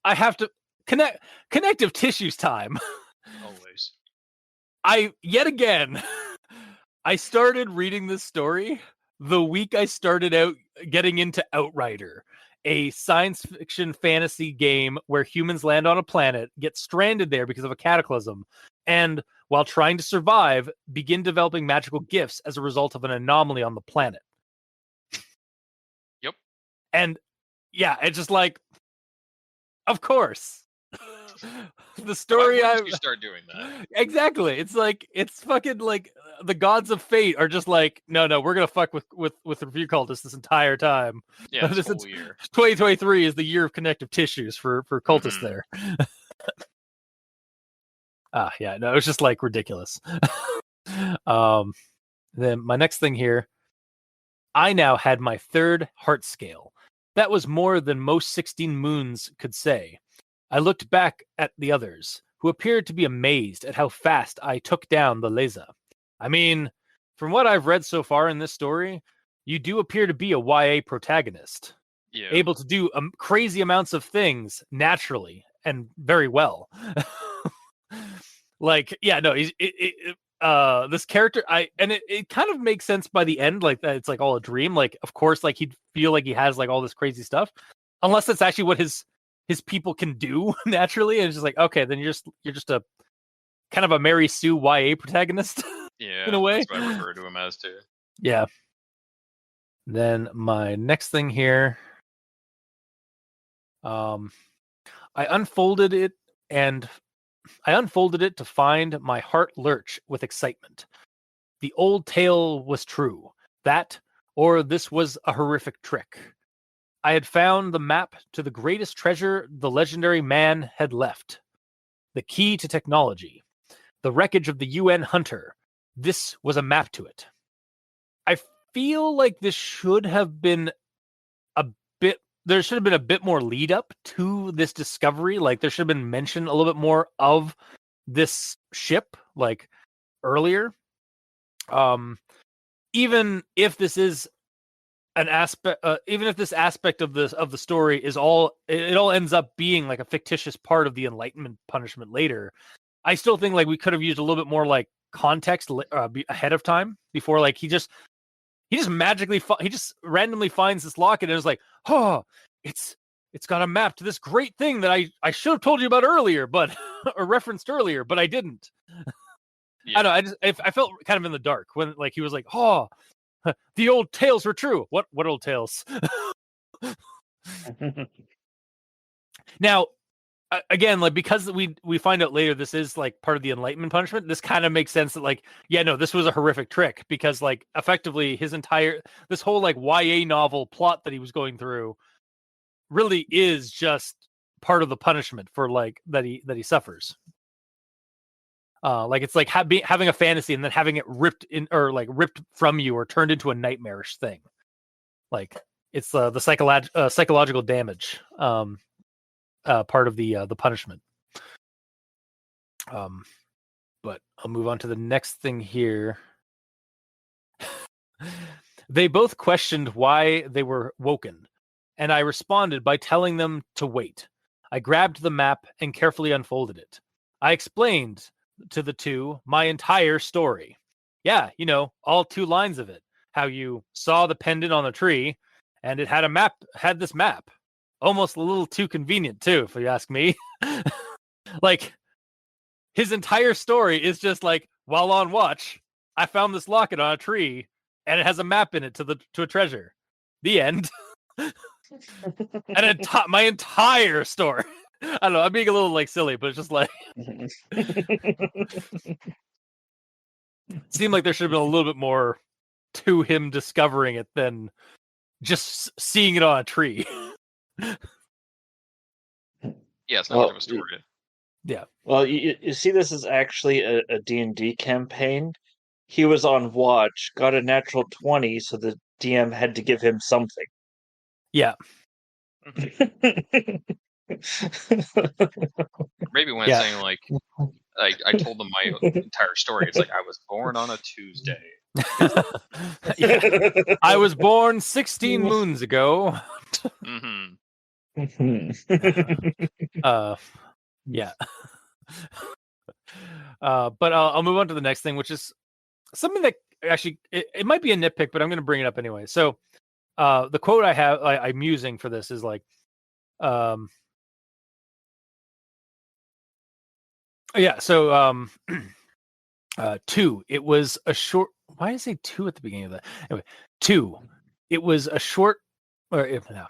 I have to connective tissues time. Always. Yet again, I started reading this story the week I started out getting into Outrider, a science fiction fantasy game where humans land on a planet, get stranded there because of a cataclysm, and while trying to survive, begin developing magical gifts as a result of an anomaly on the planet. Yep. And yeah, it's just like, of course. The story you start doing that. Exactly. It's like, it's fucking like the gods of fate are just like, no, we're gonna fuck with review cultists this entire time. Yeah, this whole year. 2023 is the year of connective tissues for cultists there. Yeah, no, it was just like ridiculous. Then my next thing here, I now had my third heart scale. That was more than most 16 moons could say. I looked back at the others, who appeared to be amazed at how fast I took down the Lezah. I mean, from what I've read so far in this story, you do appear to be a YA protagonist. Yeah. Able to do crazy amounts of things naturally and very well. Like, yeah, no, this character, it kind of makes sense by the end, like that it's like all a dream. Like, of course, like he'd feel like he has like all this crazy stuff, unless that's actually what his people can do naturally, and it's just like, okay, then you're just a kind of a Mary Sue YA protagonist. Yeah, in a way. That's what I refer to him as too. Yeah. Then my next thing here, I unfolded it to find my heart lurch with excitement. The old tale was true. That, or this was a horrific trick. I had found the map to the greatest treasure the legendary man had left. The key to technology. The wreckage of the UN Hunter. This was a map to it. I feel like this should have been there should have been a bit more lead up to this discovery. Like, there should have been mention a little bit more of this ship, like, earlier. Even if this is an aspect, even if this aspect of the story is all ends up being like a fictitious part of the Enlightenment punishment later, I still think like we could have used a little bit more like context ahead of time before, like he just magically he just randomly finds this locket and is like, oh, it's got a map to this great thing that I should have told you about earlier, but or referenced earlier, but I didn't. Yeah. I don't know. I felt kind of in the dark when like he was like, oh, the old tales were true. What old tales? Now, again, like, because we find out later this is like part of the Enlightenment punishment, this kind of makes sense that like, yeah, no, this was a horrific trick, because like effectively this whole like YA novel plot that he was going through really is just part of the punishment for like that he suffers. Like it's like having a fantasy and then having it ripped from you or turned into a nightmarish thing. Like it's the psychological damage part of the punishment. But I'll move on to the next thing here. They both questioned why they were woken, and I responded by telling them to wait. I grabbed the map and carefully unfolded it. I explained to the two my entire story. Yeah, all 2 lines of it. how you saw the pendant on the tree, and it had this map. Almost a little too convenient, too, if you ask me. Like, his entire story is just like, while on watch, I found this locket on a tree, and it has a map in it to a treasure. The end. And my entire story. I don't know. I'm being a little like silly, but it's just like seemed like there should have been a little bit more to him discovering it than just seeing it on a tree. Yeah, it's not much of a story. Yeah. Well, you see, this is actually a D&D campaign. He was on watch, got a natural 20, so the DM had to give him something. Yeah. Maybe when it's saying like, I told them my entire story. It's like I was born on a Tuesday. Yeah. I was born 16 moons ago. Yeah. But I'll move on to the next thing, which is something that actually it might be a nitpick, but I'm going to bring it up anyway. So the quote I'm using for this is like, yeah. So 2. It was a short. Why did I say 2 at the beginning of that? Anyway, 2. It was a short. Or no,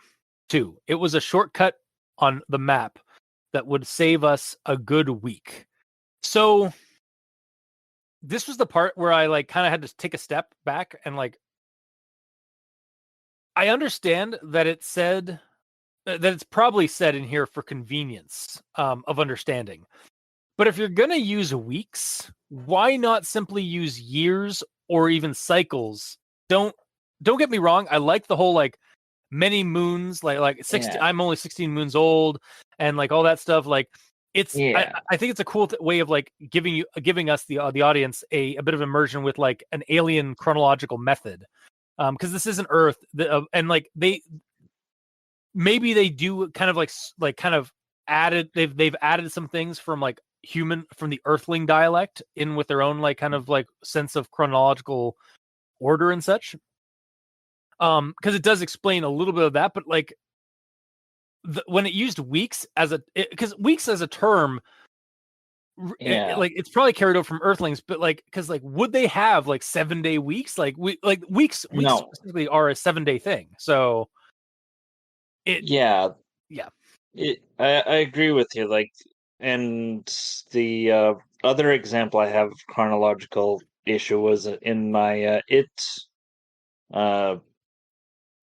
2. It was a shortcut on the map that would save us a good week. So this was the part where I like kind of had to take a step back and like, I understand that it said that it's probably said in here for convenience of understanding. But if you're going to use weeks, why not simply use years or even cycles? Don't get me wrong. I like the whole like many moons, like 16. Yeah. I'm only 16 moons old, and like all that stuff. Like it's, I think it's a cool way of like giving us the audience a bit of immersion with like an alien chronological method, because this isn't Earth, and like maybe they do kind of like kind of added they've added some things from like from the Earthling dialect in with their own like kind of like sense of chronological order and such. Because it does explain a little bit of that, but like when it used weeks because weeks as a term, like it's probably carried over from Earthlings, but like because like would they have like 7-day weeks? Like weeks specifically are a 7-day thing. So I agree with you. Like, and the other example I have of chronological issue was in my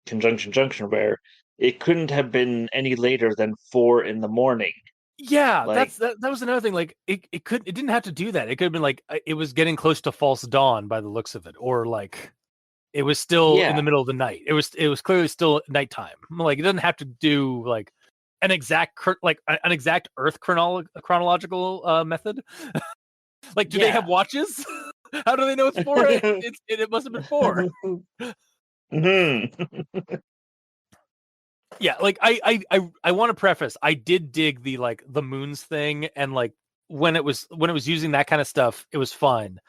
conjunction junction, where it couldn't have been any later than 4 a.m. Yeah, like, that was another thing. Like it didn't have to do that. It could have been like it was getting close to false dawn by the looks of it, or like it was still in the middle of the night. It was clearly still nighttime. Like it doesn't have to do like an exact Earth chronological method. Like, do they have watches? How do they know it's 4? It must have been 4. Yeah, like I want to preface, I did dig the moons thing, and like when it was using that kind of stuff, it was fine.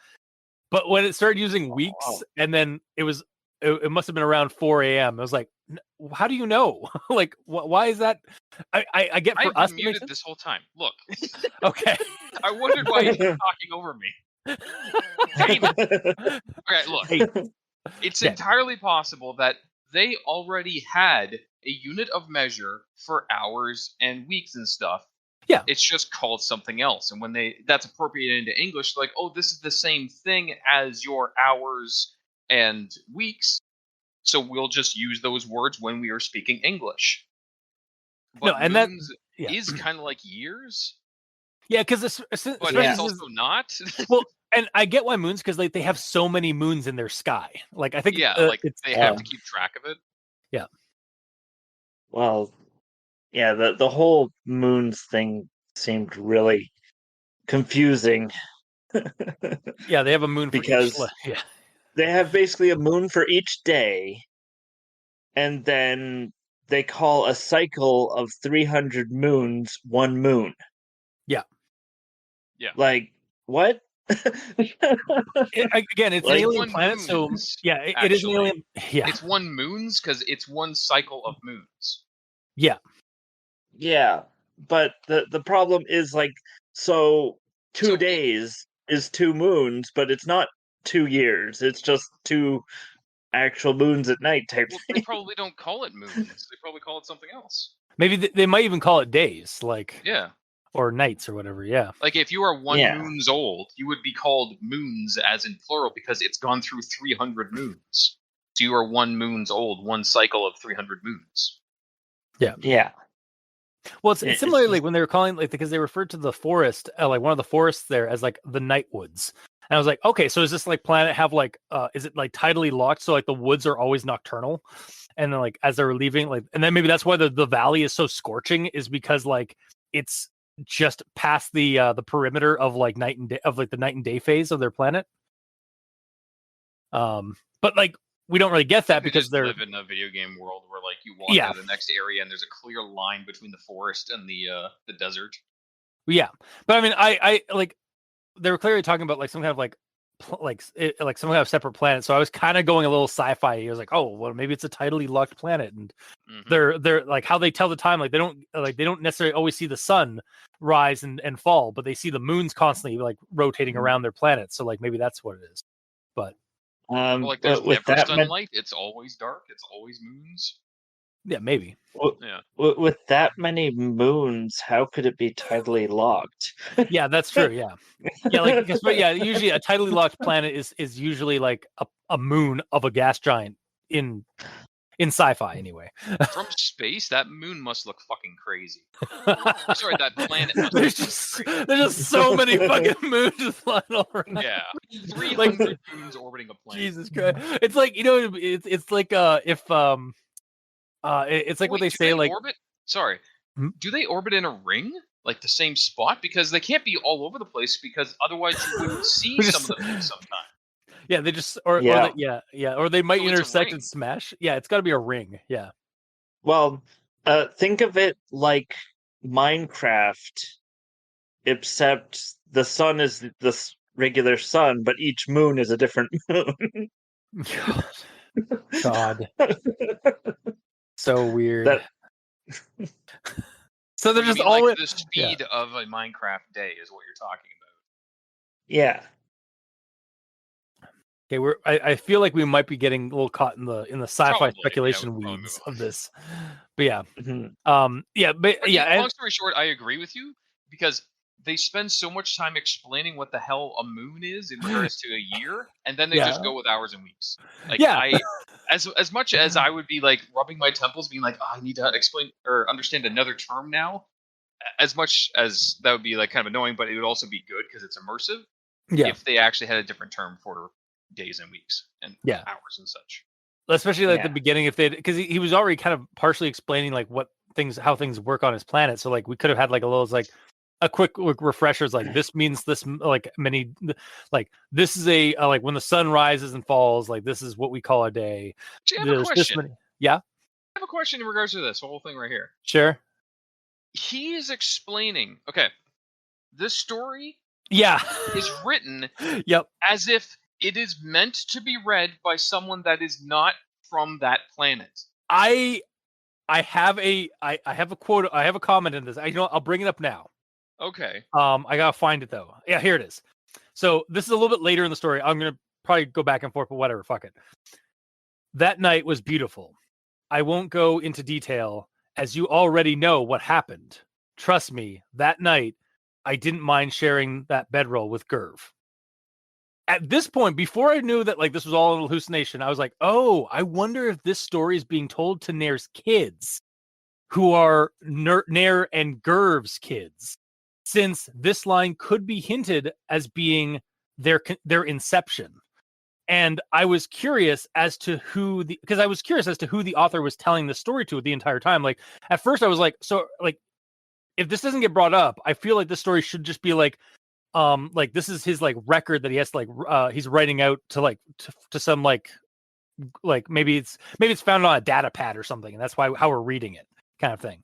But when it started using weeks, and then it must have been around 4 a.m. I was like, how do you know? Like, why is that? I get for us. I've been muted this whole time. Look. Okay. I wondered why you were talking over me. Okay, look. It's entirely possible that they already had a unit of measure for hours and weeks and stuff. Yeah. It's just called something else. And when that's appropriated into English, like, oh, this is the same thing as your hours and weeks. So we'll just use those words when we are speaking English. But no, and moons is kind of like years. Yeah, because it's also not. Well, and I get why moons, because like they have so many moons in their sky. Like I think they have to keep track of it. Yeah. Well, yeah, the whole moons thing seemed really confusing. Yeah, they have a moon for because they have basically a moon for each day, and then they call a cycle of 300 moons one moon. Yeah. Yeah. Like, what? Again, it's Like, an alien one planet, so moons, yeah, it is an actually. alien. Yeah, It's one moons because it's one cycle of moons. yeah. yeah, but the problem is like, so So 2 days is 2 moons, but it's not 2 years. It's just 2 actual moons at night type Well, they thing. probably don't call it moons. They probably call it something else. Maybe they might even call it days, like Yeah. or nights or whatever. Yeah, Like if you are one Yeah. moons old, you would be called moons as in plural because it's gone through 300 moons. So you are one moons old, one cycle of 300 moons. Yeah. well, it's It's similar just- like when they were calling like because they referred to the forest, like one of the forests there as like the night woods. And I was like, okay, so is this like planet have like is it like tidally locked so like the woods are always nocturnal? And then like as they were leaving, like and then maybe that's why the valley is so scorching, is because like it's just past the perimeter of like night and day of like the night and day phase of their planet. But like we don't really get that They because just they're live in a video game world where like you walk Yeah. into the next area and there's a clear line between the forest and the desert. yeah. But I mean, I like they were clearly talking about like some kind of like like some kind of separate planet. So I was kind of going a little sci-fi. I was like, oh, well, maybe it's a tidally locked planet, and Mhm. they're like how they tell the time. Like they don't necessarily always see the sun rise and fall, but they see the moons constantly like rotating around their planet. So like maybe that's what it is. But Well, like there's but with never that sunlight. It's always dark. It's always moons. yeah, maybe. Yeah. with that many moons, how could it be tidally locked? Yeah, that's true. Yeah, yeah, like because but yeah, usually a tidally locked planet is usually like a moon of a gas giant in sci-fi anyway. From space, that moon must look fucking crazy. Sorry, that planet must there's look just so many fucking moons just flying all around. Yeah, 300 moons orbiting a planet. Jesus Christ! It's like it's like if it's like what Wait, they do say like orbit. Sorry, Hmm? do they orbit in a ring, like the same spot? Because they can't be all over the place, because otherwise you wouldn't see We some just- of them sometime. yeah they just or Yeah. or they might So it's a intersect ring. and smash. Yeah, it's got to be a ring. Yeah, Well, think of it like Minecraft, except the sun is this regular sun, but each moon is a different moon. God, so weird. That- So they're You just mean, all like the speed of a Minecraft day is what you're talking about. Yeah. okay. I feel like we might be getting a little caught in the sci-fi Probably, yeah, speculation we'll probably weeds move on. of this. But yeah, Mhm. yeah, but Okay, yeah, long story short, I agree with you, because they spend so much time explaining what the hell a moon is in regards to a year, and then they Yeah. just go with hours and weeks. Like Yeah. as much as I would be like rubbing my temples, being like, oh, I need to explain or understand another term now. As much as that would be like kind of annoying, but it would also be good because it's immersive. yeah. If they actually had a different term for days and weeks and Yeah. hours and such. Especially like Yeah. the beginning, if they because he was already kind of partially explaining like how things work on his planet. So like we could have had like a quick refreshers like this means this like many like this is a like when the sun rises and falls, like this is what we call a day. Actually, I have a There's this question. many. Yeah, I have a question in regards to this whole thing right here. sure. He is explaining. Okay, this story Yeah. is written Yep. as if it is meant to be read by someone that is not from that planet. I have a quote. I have a comment in this. I'll bring it up now. Okay. I gotta find it though. Yeah, here it is. So this is a little bit later in the story. I'm gonna probably go back and forth, but whatever. Fuck it. That night was beautiful. I won't go into detail, as you already know what happened. Trust me, that night I didn't mind sharing that bedroll with Gerv. At this point, before I knew that like this was all an hallucination, I was like, oh, I wonder if this story is being told to Nair's kids, who are Nair and Gerv's kids, since this line could be hinted as being their inception. And I was curious as to who the author was telling the story to the entire time. Like at first I was like, so like if this doesn't get brought up, I feel like this story should just be like this is his like record that he has to like he's writing out to like to some like maybe it's found on a data pad or something, and that's how we're reading it, kind of thing.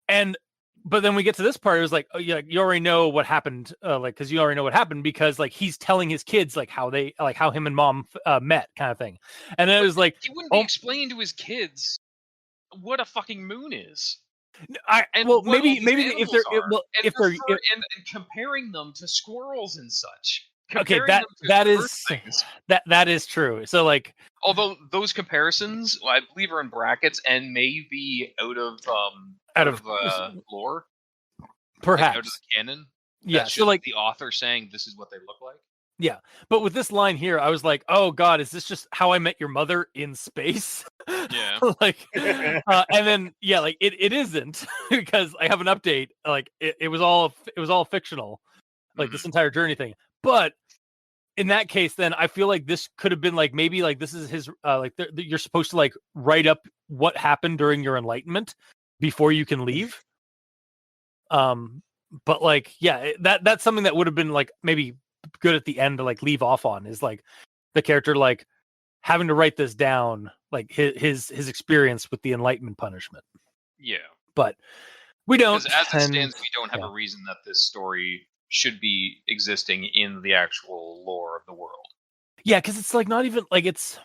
And but then we get to this part. It was like, oh yeah, you already know what happened, because you already know what happened because like he's telling his kids like how him and mom met, kind of thing. And then it was like, he wouldn't be explaining to his kids what a fucking moon is. And maybe if they're and comparing them to squirrels and such. Okay, That is true. So like, although those comparisons, I believe, are in brackets and may be out of lore, perhaps like, out of the canon. Yeah, That's so like the author saying this is what they look like. Yeah, but with this line here, I was like, "Oh God, is this just How I Met Your Mother in space?" Yeah. And then like it isn't because I have an update. Like it was all fictional, like this entire journey thing. But in that case, then I feel like this could have been like maybe like this is his you're supposed to like write up what happened during your enlightenment before you can leave. But like that's something that would have been like maybe good at the end to like leave off on, is like the character like having to write this down, like his experience with the enlightenment punishment. Yeah, but we don't. Because as it stands, we don't have a reason that this story should be existing in the actual lore of the world. Yeah, because it's like not even like it's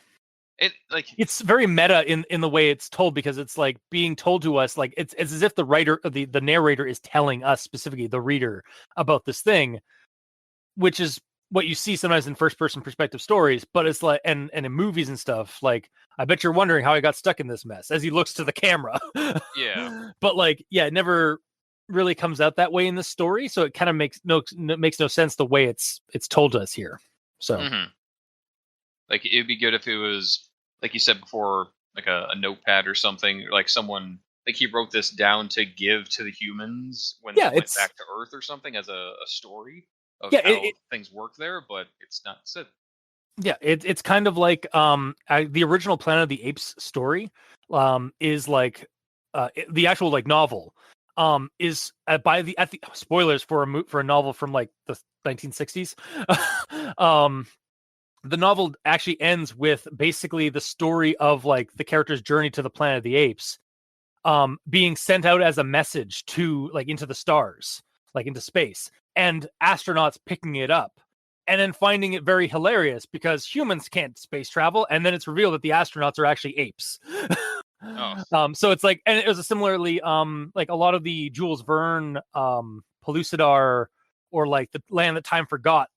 very meta in the way it's told, because it's like being told to us like it's as if the writer, the narrator, is telling us, specifically the reader, about this thing, which is what you see sometimes in first person perspective stories. But it's like, and in movies and stuff, like, I bet you're wondering how I got stuck in this mess, as he looks to the camera. Yeah. But like, it never really comes out that way in this story. So it kind of makes no sense the way it's told to us here. So like, it'd be good if it was, like you said before, like a notepad or something, like someone, like he wrote this down to give to the humans when they went back to Earth or something, as a story of how things work there, but it's not said. Yeah, it's kind of like the original Planet of the Apes story is like the actual like novel is at the spoilers for a novel from like the 1960s. The novel actually ends with basically the story of like the character's journey to the Planet of the Apes being sent out as a message to like into the stars, like into space, and astronauts picking it up and then finding it very hilarious because humans can't space travel, and then it's revealed that the astronauts are actually apes. So it's like, and it was a similarly like a lot of the Jules Verne Pellucidar, or like the Land That Time Forgot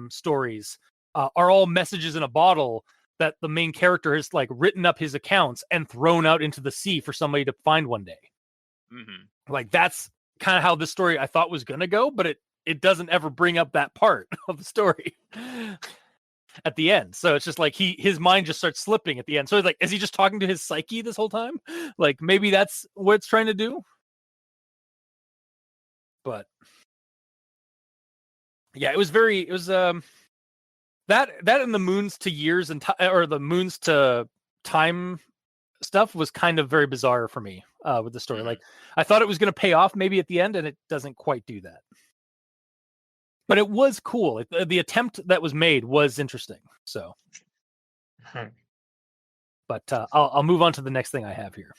stories are all messages in a bottle that the main character has like written up his accounts and thrown out into the sea for somebody to find one day. Like, that's kind of how this story I thought was gonna go, but it doesn't ever bring up that part of the story at the end. So it's just like his mind just starts slipping at the end. So it's like, is he just talking to his psyche this whole time? Like, maybe that's what it's trying to do. But yeah, it was that and the moons to years and or the moons to time stuff was kind of very bizarre for me with the story. Like, I thought it was going to pay off maybe at the end, and it doesn't quite do that. But it was cool. The attempt that was made was interesting. So, but I'll move on to the next thing I have here.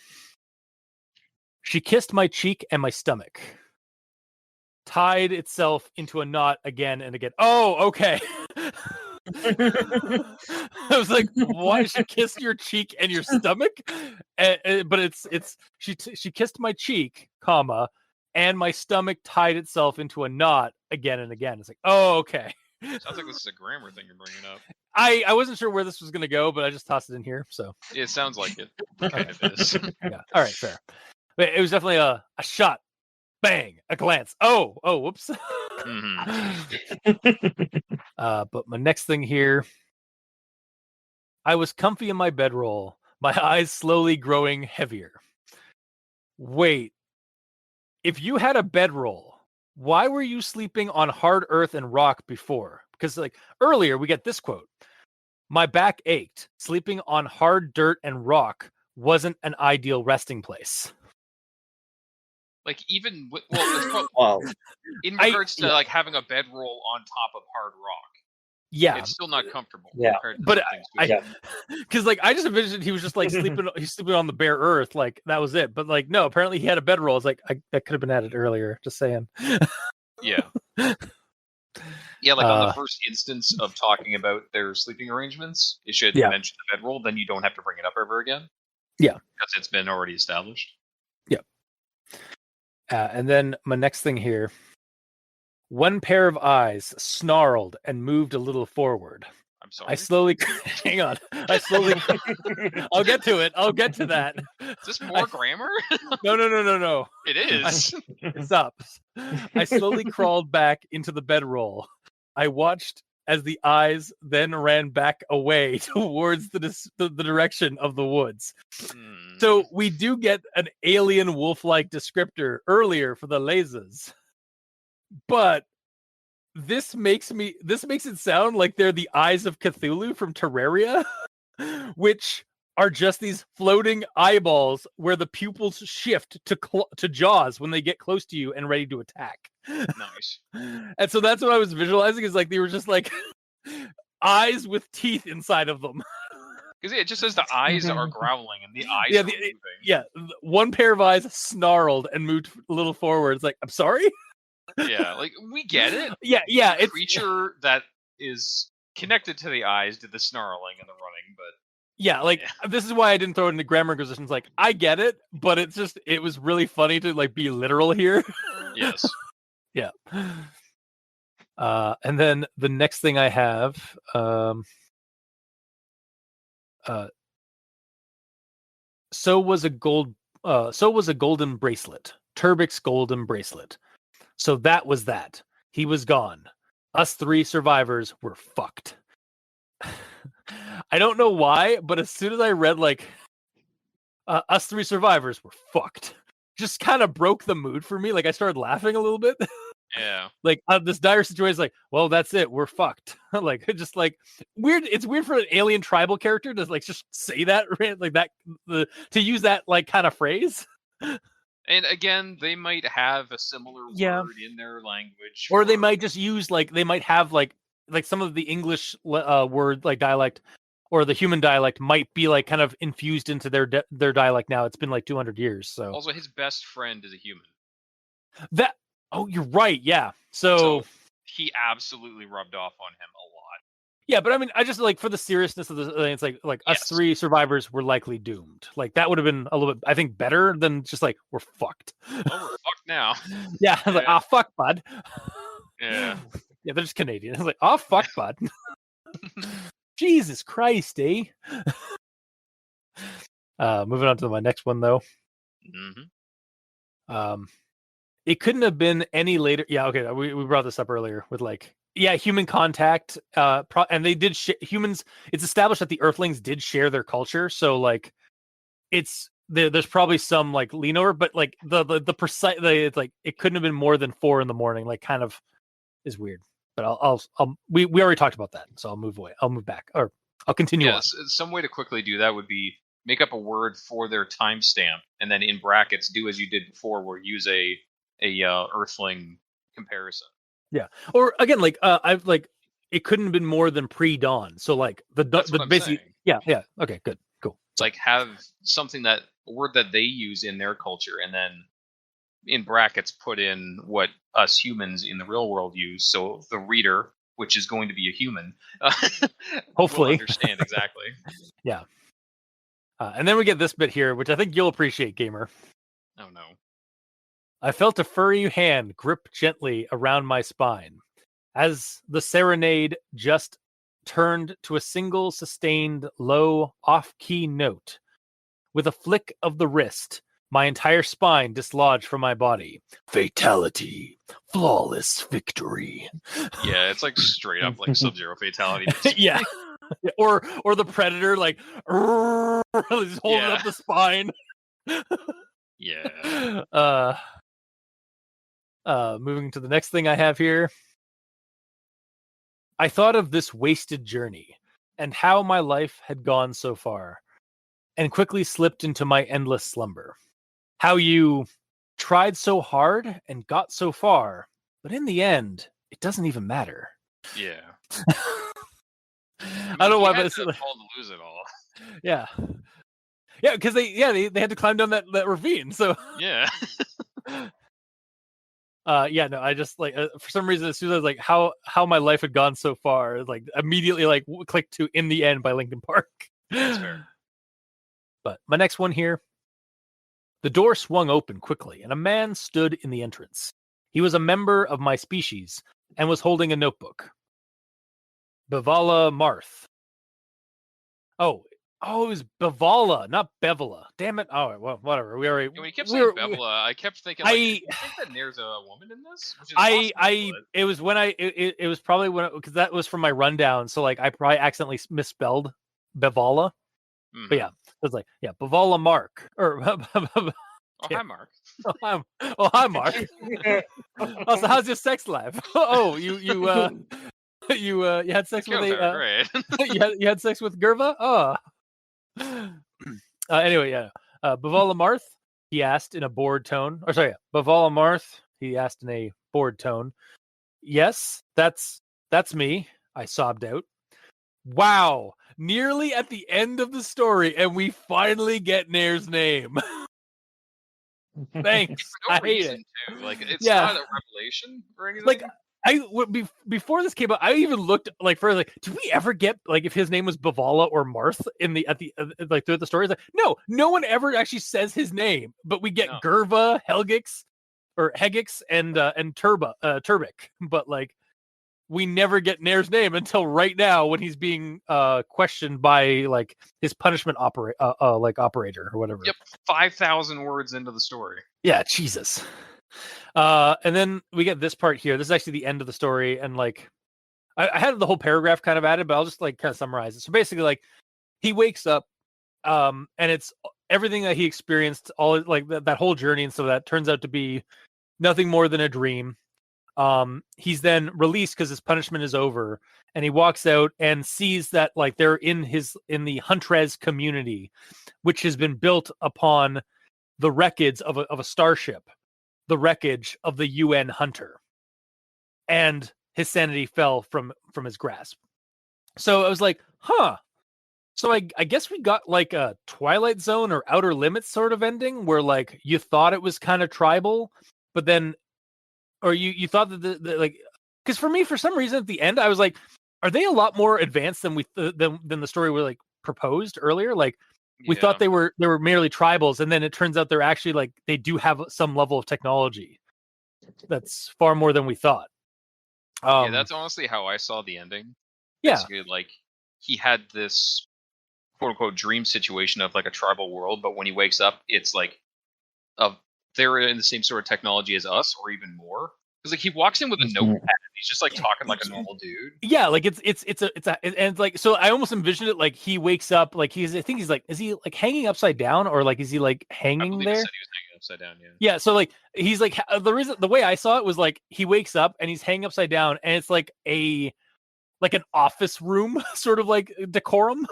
She kissed my cheek and my stomach, tied itself into a knot again and again. Oh, okay. I was like, why? She kissed your cheek and your stomach? But it's she kissed my cheek, comma, and my stomach tied itself into a knot again and again. It's like, oh, okay. Sounds like this is a grammar thing you're bringing up. I wasn't sure where this was going to go, but I just tossed it in here. So it sounds like it kind of is. Yeah. All right, fair. But it was definitely a shot, bang, a glance. Oh, whoops. But my next thing here, I was comfy in my bedroll, my eyes slowly growing heavier. Wait, if you had a bedroll, why were you sleeping on hard earth and rock before? Because like earlier we get this quote: my back ached. Sleeping on hard dirt and rock wasn't an ideal resting place. Like, even wow. In regards to like having a bedroll on top of hard rock, Yeah, It's still not comfortable. Yeah. compared to but something I sweet. because like I just envisioned he was just like sleeping. He's sleeping on the bare earth, like that was it. But like no, apparently he had a bedroll. It's like that could have been added earlier. Just saying. Yeah. Yeah, like on the Uh, first instance of talking about their sleeping arrangements, it should Yeah. mention the bedroll, then you don't have to bring it up ever again. Yeah. Because it's been already established. And then my next thing here. One pair of eyes snarled and moved a little forward. I'm sorry. I slowly hang on. I'll get to it. I'll get to that. Is this more grammar? No. It is. It stops. I slowly crawled back into the bedroll. I watched as the eyes then ran back away towards the direction of the woods. So we do get an alien wolf-like descriptor earlier for the Lezahs. But this makes it sound like they're the eyes of Cthulhu from Terraria, which are just these floating eyeballs where the pupils shift to jaws when they get close to you and ready to attack. Nice. And so that's what I was visualizing, is like they were just like eyes with teeth inside of them. Because it just says the eyes are growling and the eyes Yeah, are moving. Yeah, one pair of eyes snarled and moved a little forward. It's like, I'm sorry? Yeah, like we get it. Yeah, The it's creature that is connected to the eyes did the snarling and the running, but yeah, like this is why I didn't throw it into grammar inquisitions. Like I get it, but it was really funny to like be literal here. yes. Yeah. And then the next thing I have, so was a golden bracelet, Turbik's golden bracelet. So that was that. He was gone. Us three survivors were fucked. I don't know why, but as soon as I read like us three survivors were fucked, just kind of broke the mood for me. Like I started laughing a little bit. Yeah. Like this dire situation is like, well, that's it. We're fucked. Like just like weird. It's weird for an alien tribal character to like just say that, right? Like that, to use that like kind of phrase. And again, they might have a similar word in their language, or they might just use like they might have like some of the English word like dialect, or the human dialect might be like kind of infused into their dialect now. It's been like 200 years. So also his best friend is a human. That you're right. Yeah. So he absolutely rubbed off on him a lot. Yeah, but I mean, I just like for the seriousness of the it's like us three survivors were likely doomed. Like that would have been a little bit, I think, better than just like we're fucked. Oh, we're fucked now. Yeah, I was like, fuck, bud. Yeah. Yeah, they're just Canadian. I was like, fuck, bud. Jesus Christ, eh? Moving on to my next one though. Mm-hmm. It couldn't have been any later. Yeah, okay, we brought this up earlier with like, human contact. And they did humans. It's established that the Earthlings did share their culture, so like, there's probably some like lean over, but like the precise, it's like it couldn't have been more than 4 a.m. Like, kind of is weird. But we already talked about that, so I'll move away. I'll move back, or I'll continue. Yes, some way to quickly do that would be make up a word for their timestamp, and then in brackets do as you did before, where use a Earthling comparison. Yeah, or again, like I've like it couldn't have been more than pre-dawn. So like the basically, yeah, okay, good, cool. Like have something a word that they use in their culture, and then in brackets put in what us humans in the real world use, so the reader, which is going to be a human, hopefully will understand exactly. Yeah. And then we get this bit here, which I think you'll appreciate, gamer. Oh no. I felt a furry hand grip gently around my spine as the serenade just turned to a single sustained low off-key note. With a flick of the wrist, my entire spine dislodged from my body. Fatality. Flawless victory. Yeah, it's like straight up like Sub-Zero fatality. Yeah. Or the Predator like just holding up the spine. Yeah. Moving to the next thing I have here. I thought of this wasted journey and how my life had gone so far, and quickly slipped into my endless slumber. How you tried so hard and got so far, but in the end, it doesn't even matter. Yeah. I don't know why, but Paul to lose it all. yeah, because they had to climb down that ravine. So Yeah. yeah, no, I just like for some reason as soon as I was like how my life had gone so far, like immediately like clicked to "In the End" by Linkin Park. That's fair. But my next one here. The door swung open quickly, and a man stood in the entrance. He was a member of my species and was holding a notebook. Bevala Marth. Oh, it was Bevala, not Bevala. Damn it! Oh, well, whatever. We already. When you kept saying Bevala, I kept thinking, like, do you think that there's a woman in this? Which is possible, it was when it was probably when because that was from my rundown. So like I probably accidentally misspelled Bevala. Mm-hmm. But yeah, it was like Bevala Mark or. Oh, hi, Mark. Hi, Mark. Also, how's your sex life? Oh, you had sex with great. you had sex with Gerva? Oh. Anyway, yeah. Bevala Marth, he asked in a bored tone. Or sorry, Bevala Marth, he asked in a bored tone. Yes, that's me, I sobbed out. Wow, nearly at the end of the story, and we finally get Nair's name. Thanks. For no I hate reason, it. Too. Like it's Yeah. not a revelation or anything. Like before this came out, I even looked like further. Like, did we ever get like if his name was Bevala or Marth in the like throughout the story? Like, no one ever actually says his name, but we get Gerva, Helgix, and Turbik, but like we never get Nair's name until right now when he's being questioned by like his punishment operator or whatever. Yep, 5,000 words into the story. Yeah, Jesus. And then we get this part here. This is actually the end of the story, and like I had the whole paragraph kind of added, but I'll just like kind of summarize it. So basically, like he wakes up, and it's everything that he experienced, all like that whole journey, and so that turns out to be nothing more than a dream. He's then released because his punishment is over, and he walks out and sees that like they're in the Huntrez community, which has been built upon the wreckage of a starship, the wreckage of the UN Hunter, and his sanity fell from his grasp. So I was like, huh. So I guess we got like a Twilight Zone or Outer Limits sort of ending where like you thought it was kind of tribal, but then or you thought that the like because for me for some reason at the end I was like, are they a lot more advanced than than the story was like proposed earlier? Like we thought they were merely tribals, and then it turns out they're actually like they do have some level of technology that's far more than we thought. Yeah, that's honestly how I saw the ending. Yeah, basically, like he had this quote unquote dream situation of like a tribal world, but when he wakes up, it's like they're in the same sort of technology as us, or even more. Because like he walks in with a notepad, and he's just like talking like a normal dude. Yeah, like it's and like so I almost envisioned it like he wakes up like I think he's like is he like hanging upside down or like is he like hanging there? He said he was hanging upside down. Yeah. Yeah, so like he's like the way I saw it was like he wakes up and he's hanging upside down, and it's like an office room sort of like decorum.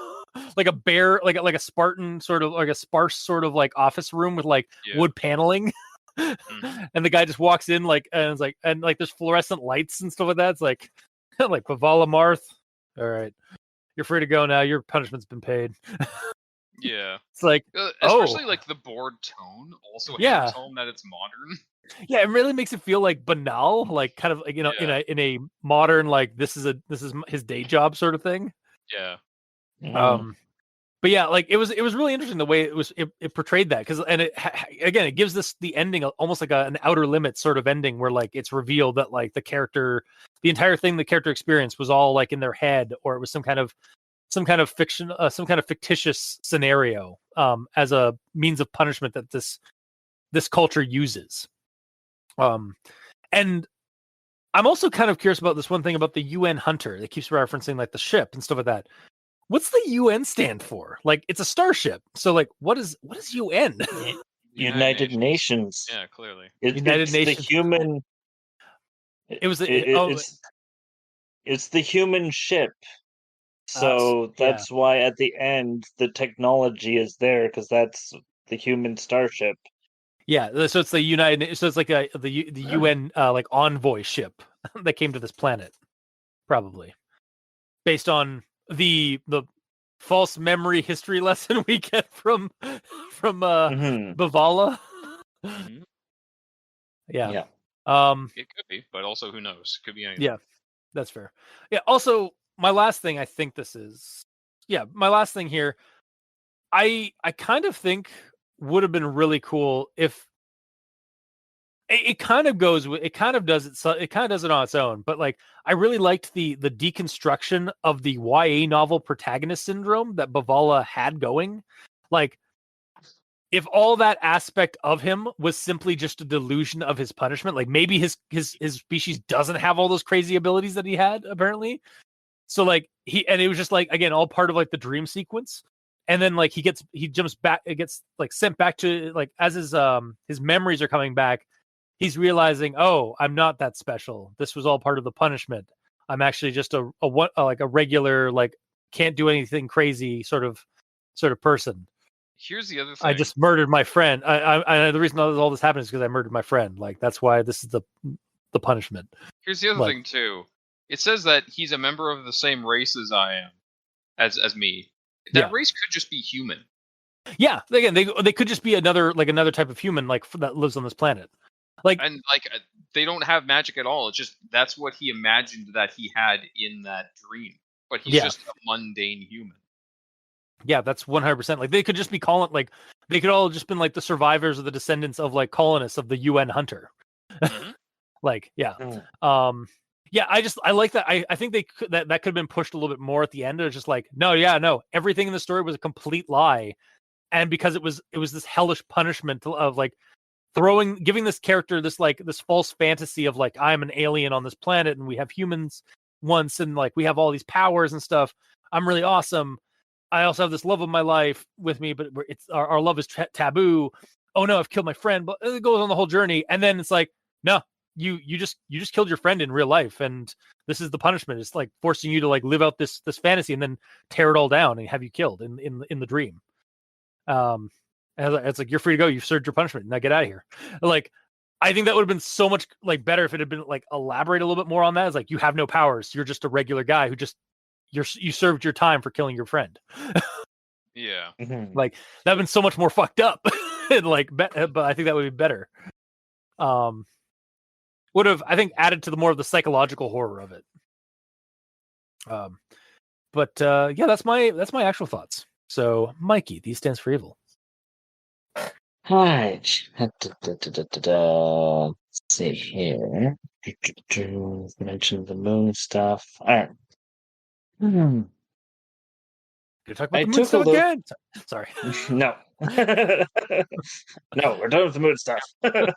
Like a bare, like a Spartan sort of like a sparse sort of like office room with like wood paneling, and the guy just walks in like and it's like and like there's fluorescent lights and stuff like that. It's like like Bevala Marth. All right, you're free to go now. Your punishment's been paid. Yeah, it's like especially like the bored tone also hammers home that it's modern. Yeah, it really makes it feel like banal, like kind of like in a modern like this is his day job sort of thing. Yeah. But yeah, like it was really interesting the way it portrayed that because it gives this the ending almost like an Outer Limits sort of ending where like it's revealed that like the entire thing the character experienced was all like in their head, or it was some kind of fiction, some kind of fictitious scenario as a means of punishment that this culture uses. And I'm also kind of curious about this one thing about the UN Hunter that keeps referencing like the ship and stuff like that. What's the UN stand for? Like it's a starship. So like what is UN? United Nations. Yeah, clearly. United Nations. The human. It's the human ship. So that's why at the end the technology is there because that's the human starship. Yeah, so it's the United. So it's like the UN like envoy ship that came to this planet, probably based on the false memory history lesson we get from Bavala. Mhm. Yeah. It could be, but also who knows? Could be anything. Yeah, that's fair. Yeah. Also, my last thing, I think this is, my last thing here. I kind of think would have been really cool if it kind of goes with, it kind of does it on its own, but like I really liked the deconstruction of the YA novel protagonist syndrome that Bavala had going. Like, if all that aspect of him was simply just a delusion of his punishment, like maybe his species doesn't have all those crazy abilities that he had apparently. So like it was just like, again, all part of like the dream sequence. And then like he jumps back, it gets like sent back to like, as his memories are coming back, he's realizing, oh, I'm not that special. This was all part of the punishment. I'm actually just a regular, like, can't do anything crazy sort of person. Here's the other thing. I just murdered my friend. I the reason all this happened is because I murdered my friend. Like, that's why this is the punishment. Here's the other thing too. It says that he's a member of the same race as I am, as me. That race could just be human. Yeah, again, they could just be another type of human, like, that lives on this planet. Like, and like they don't have magic at all. It's just that's what he imagined that he had in that dream. But he's just a mundane human. Yeah, that's 100%. Like, they could just be they could all just been like the survivors or the descendants of like colonists of the UN Hunter. Mm-hmm. Like, yeah. I like that. I think they could, that could have been pushed a little bit more at the end. It was just like, no, everything in the story was a complete lie, and because it was this hellish punishment of like giving this character this false fantasy of like, I'm an alien on this planet and we have humans once and like we have all these powers and stuff. I'm really awesome. I also have this love of my life with me, but it's our love is taboo. Oh no, I've killed my friend. But it goes on the whole journey, and then it's like, no, you just killed your friend in real life, and this is the punishment. It's like forcing you to like live out this fantasy and then tear it all down and have you killed in the dream. And it's like, you're free to go. You've served your punishment. Now get out of here. Like, I think that would have been so much like better if it had been like elaborate a little bit more on that. It's like, you have no powers. You're just a regular guy who just you served your time for killing your friend. Yeah. Like, that'd been so much more fucked up. And like, but I think that would be better. Would have, I think, added to the more of the psychological horror of it. That's my actual thoughts. So, Mikey, D stands for evil. Hi. Let's see here. Mention the moon stuff. All right. Gonna talk about the moon stuff again. Sorry. No. No, we're done with the moon stuff. Moon!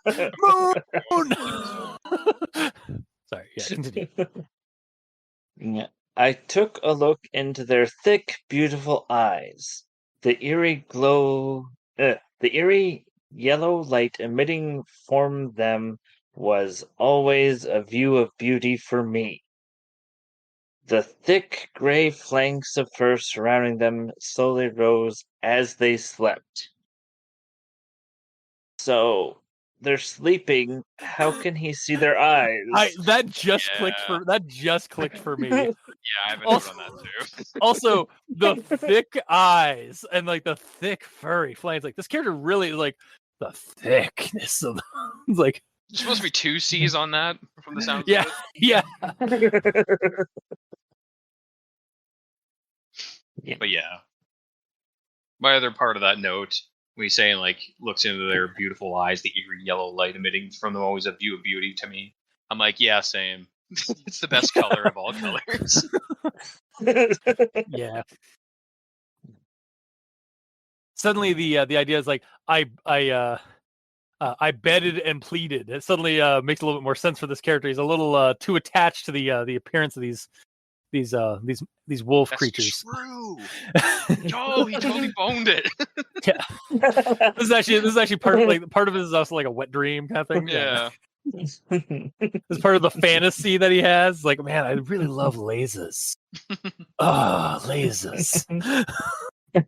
Sorry, continue. Yeah. I took a look into their thick, beautiful eyes. The eerie yellow light emitting from them was always a view of beauty for me. The thick gray flanks of fur surrounding them slowly rose as they slept. So they're sleeping. How can he see their eyes? That just clicked for me. Yeah, I've been on that too. Also, the thick eyes and like the thick furry flanks. Like, this character really, like, the thickness of it's like, there's supposed to be 2 C's on that from the sound. Yeah. But yeah, my other part of that note, when he's saying like looks into their beautiful eyes, the eerie yellow light emitting from them, always a view of beauty to me. I'm like, yeah, same. It's the best color of all colors. Yeah. Suddenly the idea is like, I bedded and pleaded. It suddenly makes a little bit more sense for this character. He's a little too attached to the appearance of these wolf creatures. True. Oh, he totally boned it. Yeah. This is actually part of it is also like a wet dream kind of thing. Yeah. It's part of the fantasy that he has. Like, man, I really love lasers. Lasers. Would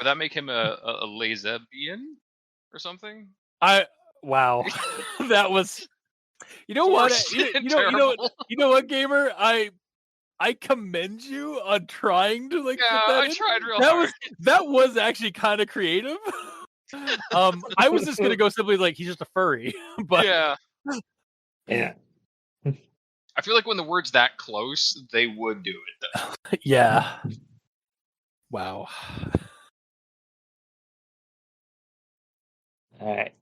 that make him a lesbian or something? Wow. That was. You know what? Forced You and know, terrible. you know what, gamer? I commend you on trying to like Yeah, fit that I in. tried real hard. That was actually kind of creative. I was just gonna go simply like he's just a furry, but Yeah. Yeah. I feel like when the word's that close, they would do it though. yeah. Wow. All right.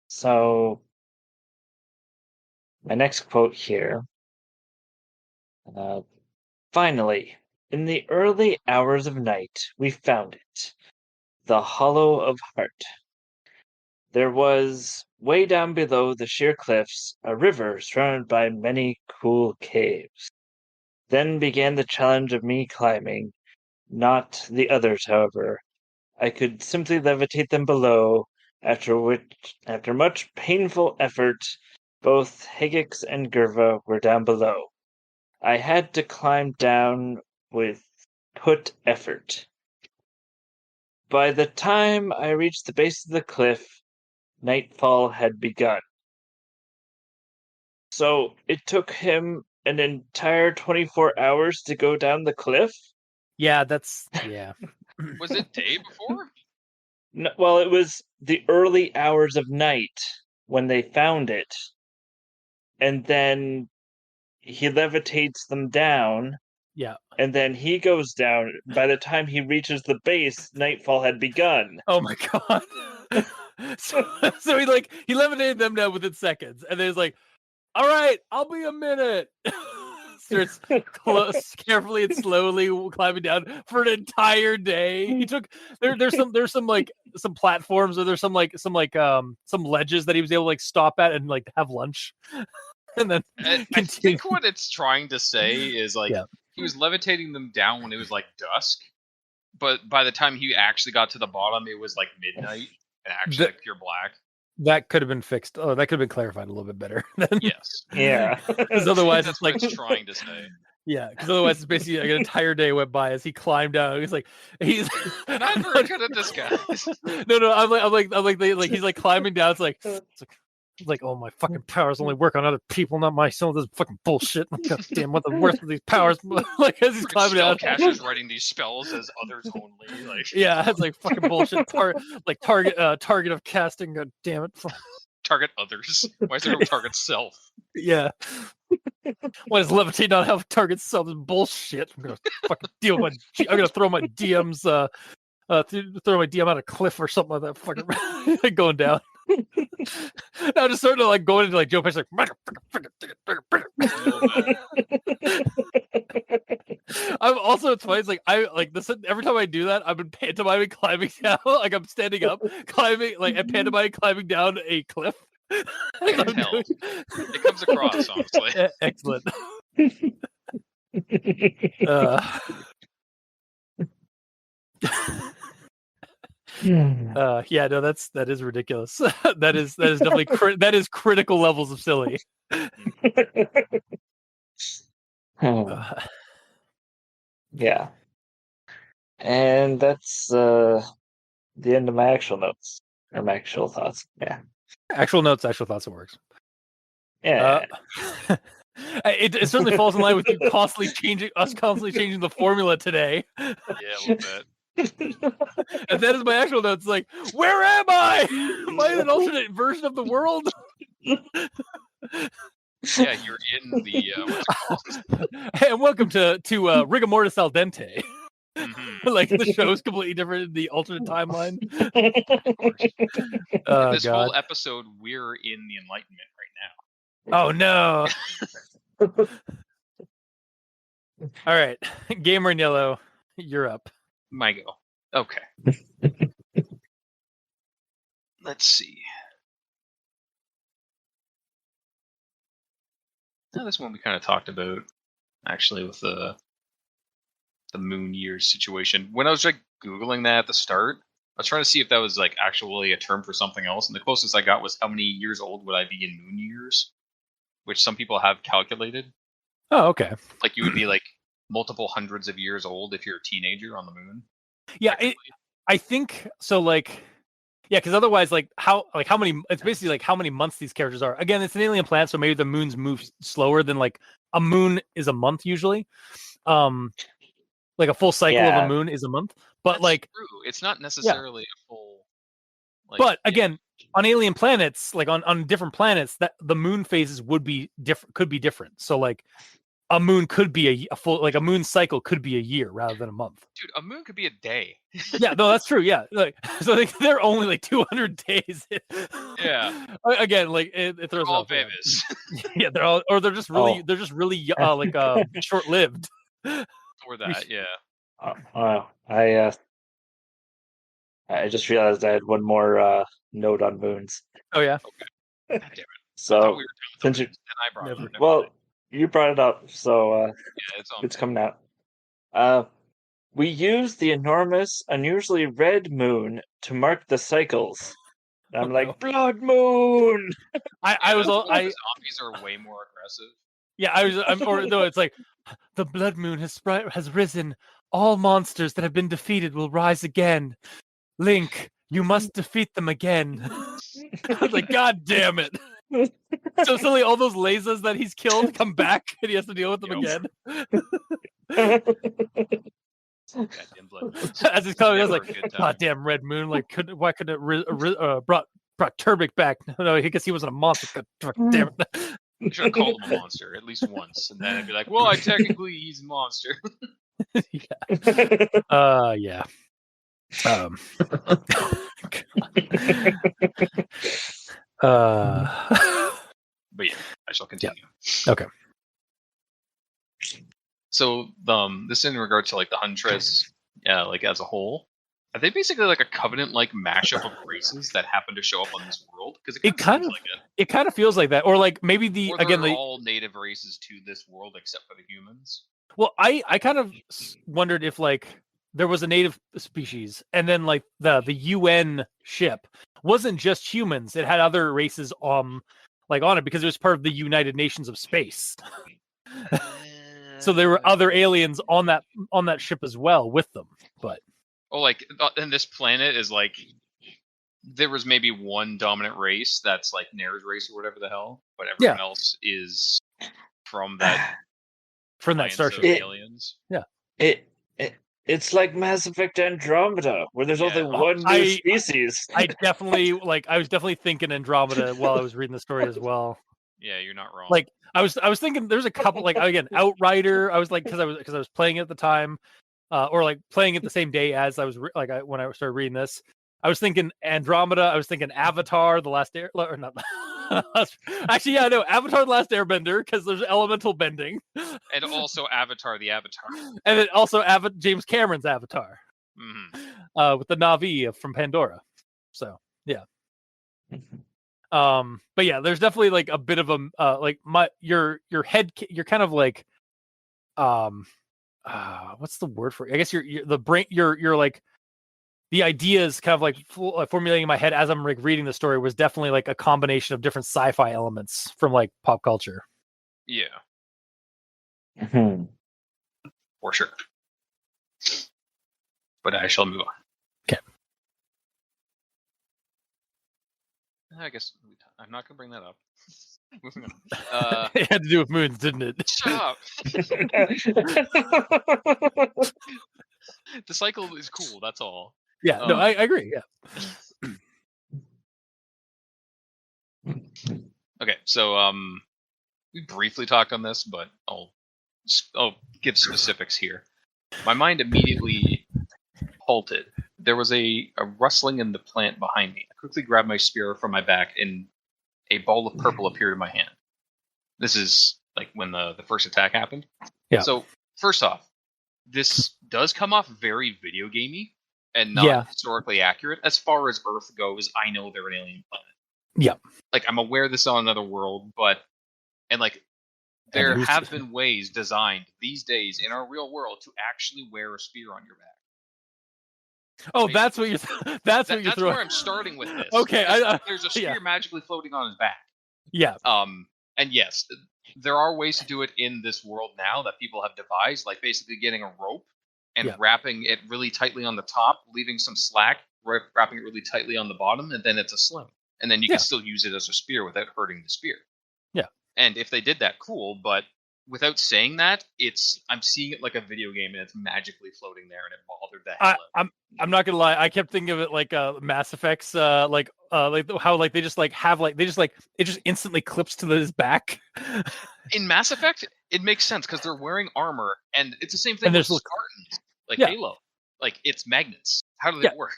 So my next quote here. Finally, in the early hours of night, we found it. The Hollow of Heart. There was, way down below the sheer cliffs, a river surrounded by many cool caves. Then began the challenge of me climbing. Not the others, however. I could simply levitate them below, after much painful effort, both Higix and Gerva were down below. I had to climb down with put effort. By the time I reached the base of the cliff, nightfall had begun. So it took him an entire 24 hours to go down the cliff? Yeah, that's yeah. Was it day before? No, well, it was the early hours of night when they found it. And then he levitates them down. Yeah. And then he goes down. By the time he reaches the base, nightfall had begun. Oh my god. so he levitated them down within seconds, and then he's like, "All right, I'll be a minute." Starts carefully and slowly climbing down for an entire day. He took there's some like some platforms, or there's some ledges that he was able to like stop at and like have lunch, and then I continue. think what it's trying to say is like Yeah. he was levitating them down when it was like dusk, but by the time he actually got to the bottom, it was like midnight and actually like pure black. That could have been fixed. Oh, that could have been clarified a little bit better. Yes. Yeah. Because otherwise, That's it's like what it's trying to say. Yeah, because otherwise it's basically like an entire day went by as he climbed down. He's Not very good at this, guys. No, I'm like he's like climbing down. It's like, oh, my fucking powers only work on other people, not my son. This is fucking bullshit. God damn, what the worth of these powers? Like as he's climbing down, Spellcasters writing these spells as others only. Like yeah, it's like fucking bullshit. Target of casting. God damn it. target others. Why is there no target self? Yeah. Why does levitate not have target self? Is bullshit. I'm gonna fucking deal with my. I'm gonna throw my DMs. Throw my DM out a cliff or something like that. Fucking going down. Now just starting to like go into like Joe Pesci like. I'm also it's funny. It's like I like this every time I do that. I've been pantomiming climbing down. Like I'm standing up, climbing like and pantomiming climbing down a cliff. I can tell. It comes across honestly. Excellent. Yeah, no, that is ridiculous. that is definitely that is critical levels of silly. Yeah, and that's the end of my actual notes or my actual thoughts. Yeah, Actual thoughts, it works. yeah. It certainly falls in line with you constantly changing the formula today. Yeah, a little bit. And that is my actual notes. Like, where am I? Am I in an alternate version of the world? Yeah, you're in the what's it called? And welcome to Rigor Mortis Al Dente. Mm-hmm. Like the show's completely different in the alternate timeline. In this whole episode, we're in the Enlightenment right now. Oh no! All right, Gamer in Yellow, you're up. My go. Okay. Let's see. Now, this one we kind of talked about, actually, with the moon years situation. When I was like Googling that at the start, I was trying to see if that was like actually a term for something else, and the closest I got was how many years old would I be in moon years, which some people have calculated. Oh, okay. Like you would be like multiple hundreds of years old if you're a teenager on the moon. Yeah, I think so. Like, Yeah, because otherwise, like how many? It's basically like how many months these characters are. Again, it's an alien planet, so maybe the moons move slower than like a moon is a month usually. Like a full cycle of a moon is a month. But That's like true. It's not necessarily a full. Like, but again, on alien planets, like on different planets, that the moon phases would be different. Could be different. So like a moon could be a full, like a moon cycle could be a year rather than a month. dude, a moon could be a day. Yeah, no, that's true. Yeah, like so like, they're only like 200 days. Yeah. Again, like it throws They're it all off. famous. Yeah, they're all, or they're just really like short lived. For that, yeah. I just realized I had one more note on moons. Oh yeah. God damn it. So I thought we were done since with moons, and I brought it up. Never well, mind. you brought it up, so Yeah, it's on. it's coming out. We use the enormous, unusually red moon to mark the cycles. And I'm like, blood moon. I was all the zombies are way more aggressive. Yeah, or no, it's like the blood moon has risen. All monsters that have been defeated will rise again. Link, you must defeat them again. I was like, God damn it. So suddenly all those Lezahs that he's killed come back and he has to deal with them again. Goddamn blood moons. As he's coming, I was Never like, a good time. God damn Red Moon. Like, why couldn't it brought Turbik back? No, I guess he wasn't a monster. God damn it. You should have called him a monster at least once, and then I'd be like, "Well, technically he's a monster." Yeah. Yeah. But yeah, I shall continue. Okay. So, this in regard to like the Huntress, like as a whole, are they basically like a covenant-like mashup of races that happen to show up on this world? Because it kind of feels like that, or like maybe or they're all native races to this world except for the humans. Well, I kind of wondered if like there was a native species, and then like the UN ship wasn't just humans; it had other races like on it because it was part of the United Nations of Space. So there were other aliens on that ship as well with them, but and this planet is like there was maybe one dominant race that's like Nair's race or whatever the hell, but everyone else is from that starship. Aliens. Yeah, it's like Mass Effect Andromeda, where there's only one new species. I was definitely thinking Andromeda while I was reading the story as well. Yeah, you're not wrong. Like I was thinking there's a couple like again Outrider. I was like because I was playing it at the time, or like playing it the same day as I was when I started reading this. I was thinking Andromeda. I was thinking Avatar: The Last Air, or not. Actually, yeah, no, Avatar: The Last Airbender because there's elemental bending, and also Avatar: The Avatar, and then also James Cameron's Avatar, with the Na'vi from Pandora. So yeah. But yeah, there's definitely like a bit of a like your head. You're kind of like what's the word for it? I guess you're the brain. You're like the ideas kind of like formulating in my head as I'm like reading the story was definitely like a combination of different sci-fi elements from like pop culture. Yeah. Mm-hmm. For sure. But I shall move on. Okay. I guess I'm not gonna bring that up. Moving on. It had to do with moons, didn't it? Shut up. The cycle is cool. That's all. Yeah. No, I agree. Yeah. Okay, so we briefly talked on this, but I'll give specifics here. My mind immediately halted. There was a rustling in the plant behind me. I quickly grabbed my spear from my back, and a ball of purple appeared in my hand. This is like when the first attack happened. Yeah. So first off, this does come off very video gamey and not historically accurate as far as Earth goes. I know they're an alien planet. Yeah. Like I'm aware this is on another world, but there have been ways designed these days in our real world to actually wear a spear on your back. Oh, that's what you're. That's what you're throwing. Where I'm starting with this. Okay, there's a spear magically floating on his back. Yeah. And yes, there are ways to do it in this world now that people have devised, like basically getting a rope and wrapping it really tightly on the top, leaving some slack, wrapping it really tightly on the bottom, and then it's a sling. And then you Yeah. can still use it as a spear without hurting the spear. Yeah. And if they did that, cool. But without saying that, I'm seeing it like a video game, and it's magically floating there, and it bothered the hell out. I'm not gonna lie. I kept thinking of it like Mass Effect's like how like they just like have like they just like it just instantly clips to his back. In Mass Effect, it makes sense because they're wearing armor, and it's the same thing And with there's Spartans, like Yeah. Halo. Like it's magnets. How do they Yeah. work?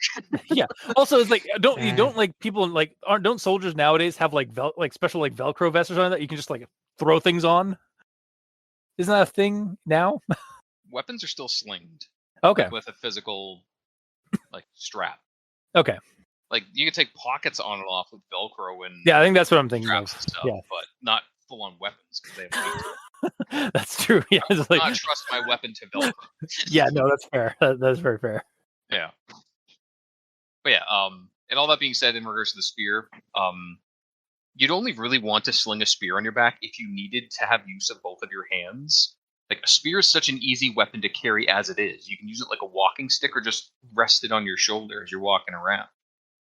Yeah. Also, it's like don't like people like don't soldiers nowadays have like special like Velcro vests or something that you can just like throw things on? Isn't that a thing now? Weapons are still slinged. Okay. Like, with a physical like strap. Okay. Like you can take pockets on and off with Velcro and Yeah, I think that's what I'm thinking straps of. and stuff, Yeah. but not full on weapons because they have weight. That's true. Yeah. I It's will like, not trust my weapon to Velcro. yeah, no, that's fair. That's very fair. Yeah. But yeah, and all that being said, in regards to the spear, you'd only really want to sling a spear on your back if you needed to have use of both of your hands. Like, a spear is such an easy weapon to carry as it is. You can use it like a walking stick or just rest it on your shoulder as you're walking around.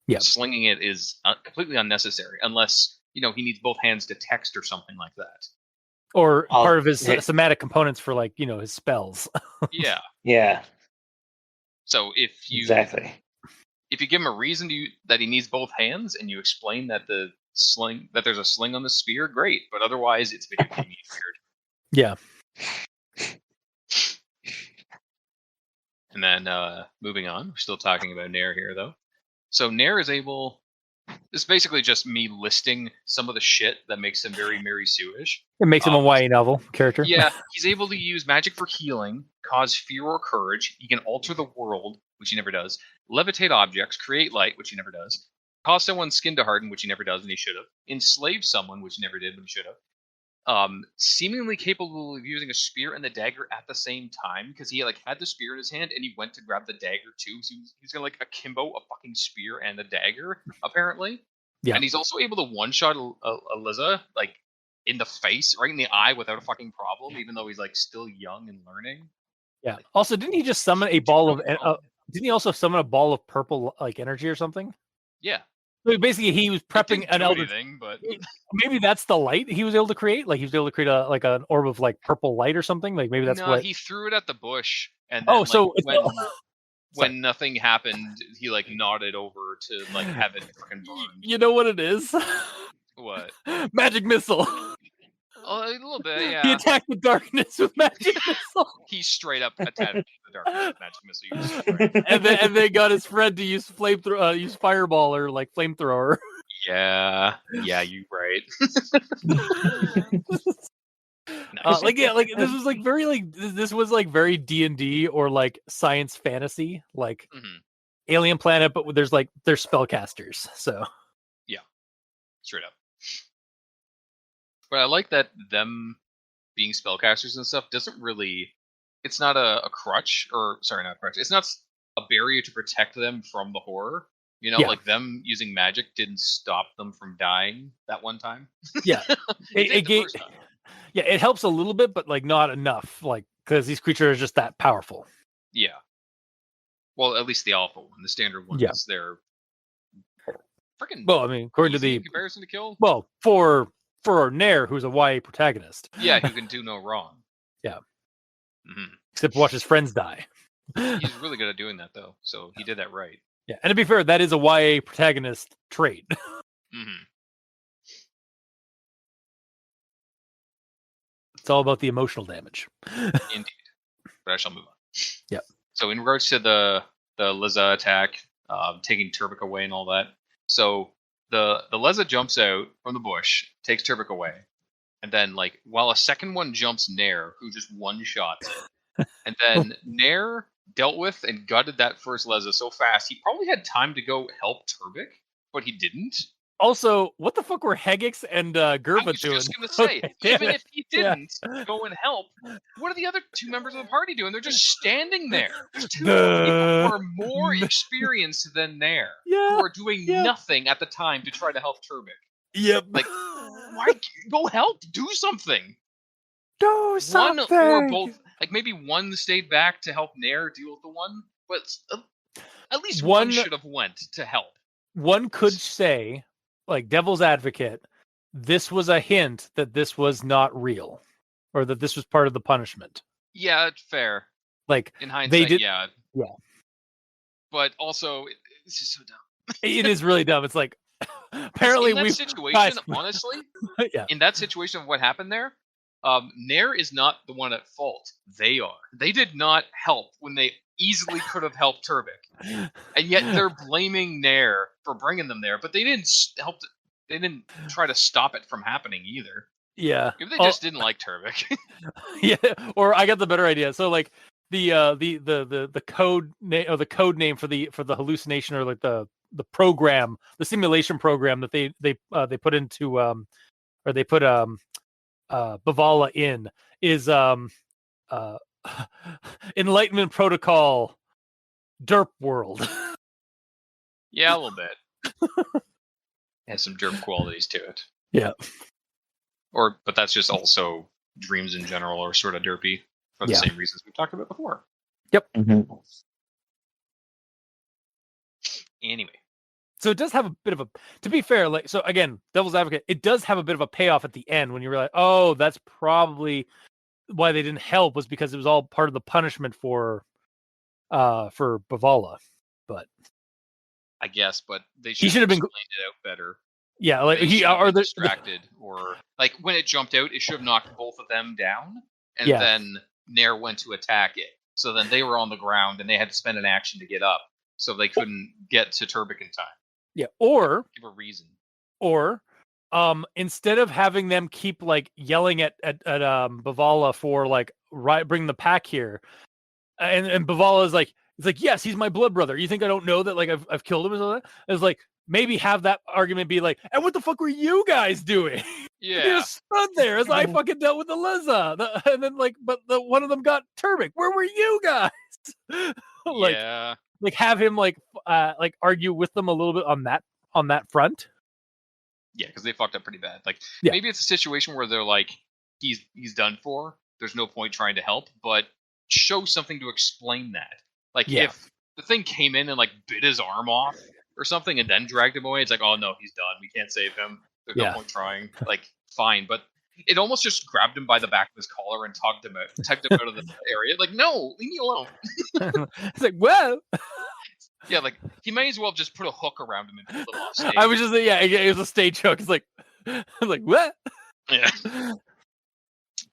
Yeah. Slinging it is completely unnecessary, unless, he needs both hands to text or something like that. Or I'll part of his hit- somatic components for like, his spells. Yeah. Yeah, So if you exactly. if you give him a reason that he needs both hands, and you explain that there's a sling on the spear, great. But otherwise, it's video game weird. Yeah. And then moving on, we're still talking about Nair here, though. So Nair is able. This is basically just me listing some of the shit that makes him very Mary Sue-ish. It makes him a YA novel character. Yeah, he's able to use magic for healing, cause fear or courage. He can alter the world, which he never does. Levitate objects, create light, which he never does. Cause someone's skin to harden, which he never does, and he should have. Enslave someone, which he never did, but he should have. Seemingly capable of using a spear and the dagger at the same time, because he had the spear in his hand and he went to grab the dagger too. So he's gonna akimbo a fucking spear and a dagger, apparently. Yeah. And he's also able to one-shot a Lezah in the face, right in the eye, without a fucking problem, even though he's still young and learning. Yeah. Also, didn't he just summon a ball of? Didn't he also summon a ball of purple energy or something? Yeah. So basically, he was prepping an elder. But Maybe that's the light he was able to create. Like he was able to create an orb of purple light or something. Like maybe that's what he threw it at the bush, and then, when nothing happened, he nodded over to have it fucking burned. You know what it is? What? Magic missile. A little bit, yeah. He attacked the darkness with magic missile. He straight up attacked the darkness with magic missile. and they got his friend to use use fireball or flamethrower. Yeah, you right. Nice. This was very this was very D&D or science fantasy, alien planet, but there's spellcasters. So yeah, straight up. But I like that them being spellcasters and stuff doesn't really. It's not a crutch, or sorry, not a crutch. It's not a barrier to protect them from the horror. Them using magic didn't stop them from dying that one time. Yeah, it helps a little bit, but not enough. Because these creatures are just that powerful. Yeah. Well, at least the alpha one, the standard one, they're freaking. Well, I mean, according to the comparison to kill. Well, for Nair, who's a YA protagonist. Yeah, who can do no wrong. Yeah. Mm-hmm. Except watch his friends die. He's really good at doing that, though. So he did that right. Yeah, and to be fair, that is a YA protagonist trait. Mm-hmm. It's all about the emotional damage. Indeed. But I shall move on. Yeah. So in regards to the Lezah attack, taking Turbik away and all that. So the Lezah jumps out from the bush, takes Turbik away, and then while a second one jumps Nair, who just one-shots it. And then Nair dealt with and gutted that first Lezah so fast, he probably had time to go help Turbik, but he didn't. Also, what the fuck were Hegix and Gerva doing? I was just going to say, even if he didn't go and help, what are the other two members of the party doing? They're just standing there. There's two people who are more experienced than Nair, who are doing nothing at the time to try to help Turbik. Yep. Why go help? Do something. Do something. One or both. Maybe one stayed back to help Nair deal with the one, but At least One- one should have went to help. One could say, like devil's advocate, this was a hint that this was not real, or that this was part of the punishment. Yeah, it's fair. Like In hindsight, did- yeah. Yeah. But also, it's just so dumb. it is really dumb. It's like apparently in that we situation, honestly, yeah. in that situation of what happened there, Nair is not the one at fault. They are. They did not help when they easily could have helped Turbik, and yet they're blaming Nair for bringing them there. But they didn't help. They didn't try to stop it from happening either. Yeah. Maybe they just didn't like Turbik. Yeah. Or I got the better idea. So like the code name, or the code name for the hallucination, or like the program, the simulation program that they put into or they put Bavala in is Enlightenment Protocol Derp World. Yeah, a little bit. Has some derp qualities to it. Yeah. But that's just also dreams in general are sort of derpy for the Yeah. same reasons we've talked about before. Mhm. Anyway. So it does have a bit of a, to be fair, like, so again, devil's advocate, it does have a bit of a payoff at the end when you realize, oh, that's probably why they didn't help, was because it was all part of the punishment for Bavala. But I guess, but they He should should have been- explained it out better. yeah, like They he should have or been the distracted, or like when it jumped out, it should have knocked both of them down, and Yeah. then Nair went to attack it. So then they were on the ground, and they had to spend an action to get up, so they couldn't get to Turbik in time. yeah, or Give a reason. instead of having them keep like yelling at Bavala for like bring the pack here, and Bavala is like, it's like, yes, he's my blood brother. You think I don't know that? Like I've killed him or something? It's like, maybe have that argument be like, and what the fuck were you guys doing? You Yeah, just stood there as I fucking dealt with the Lezah, and then like, but one of them got Turbik. Where were you guys? like, yeah. like have him like argue with them a little bit on that front. Yeah, because they fucked up pretty bad. Like Yeah. maybe it's a situation where they're like, he's done for. There's no point trying to help, but show something to explain that. Like Yeah. if the thing came in and like bit his arm off or something and then dragged him away, it's like, oh no, he's done. We can't save him. There's Yeah. no point trying. Like fine, but it almost just grabbed him by the back of his collar and tugged him out of the area. Like no, leave me alone. It's like, well, Yeah, like he may as well just put a hook around him and pull him off stage. I was just it was a stage hook. It's like, I was like, what? Yeah.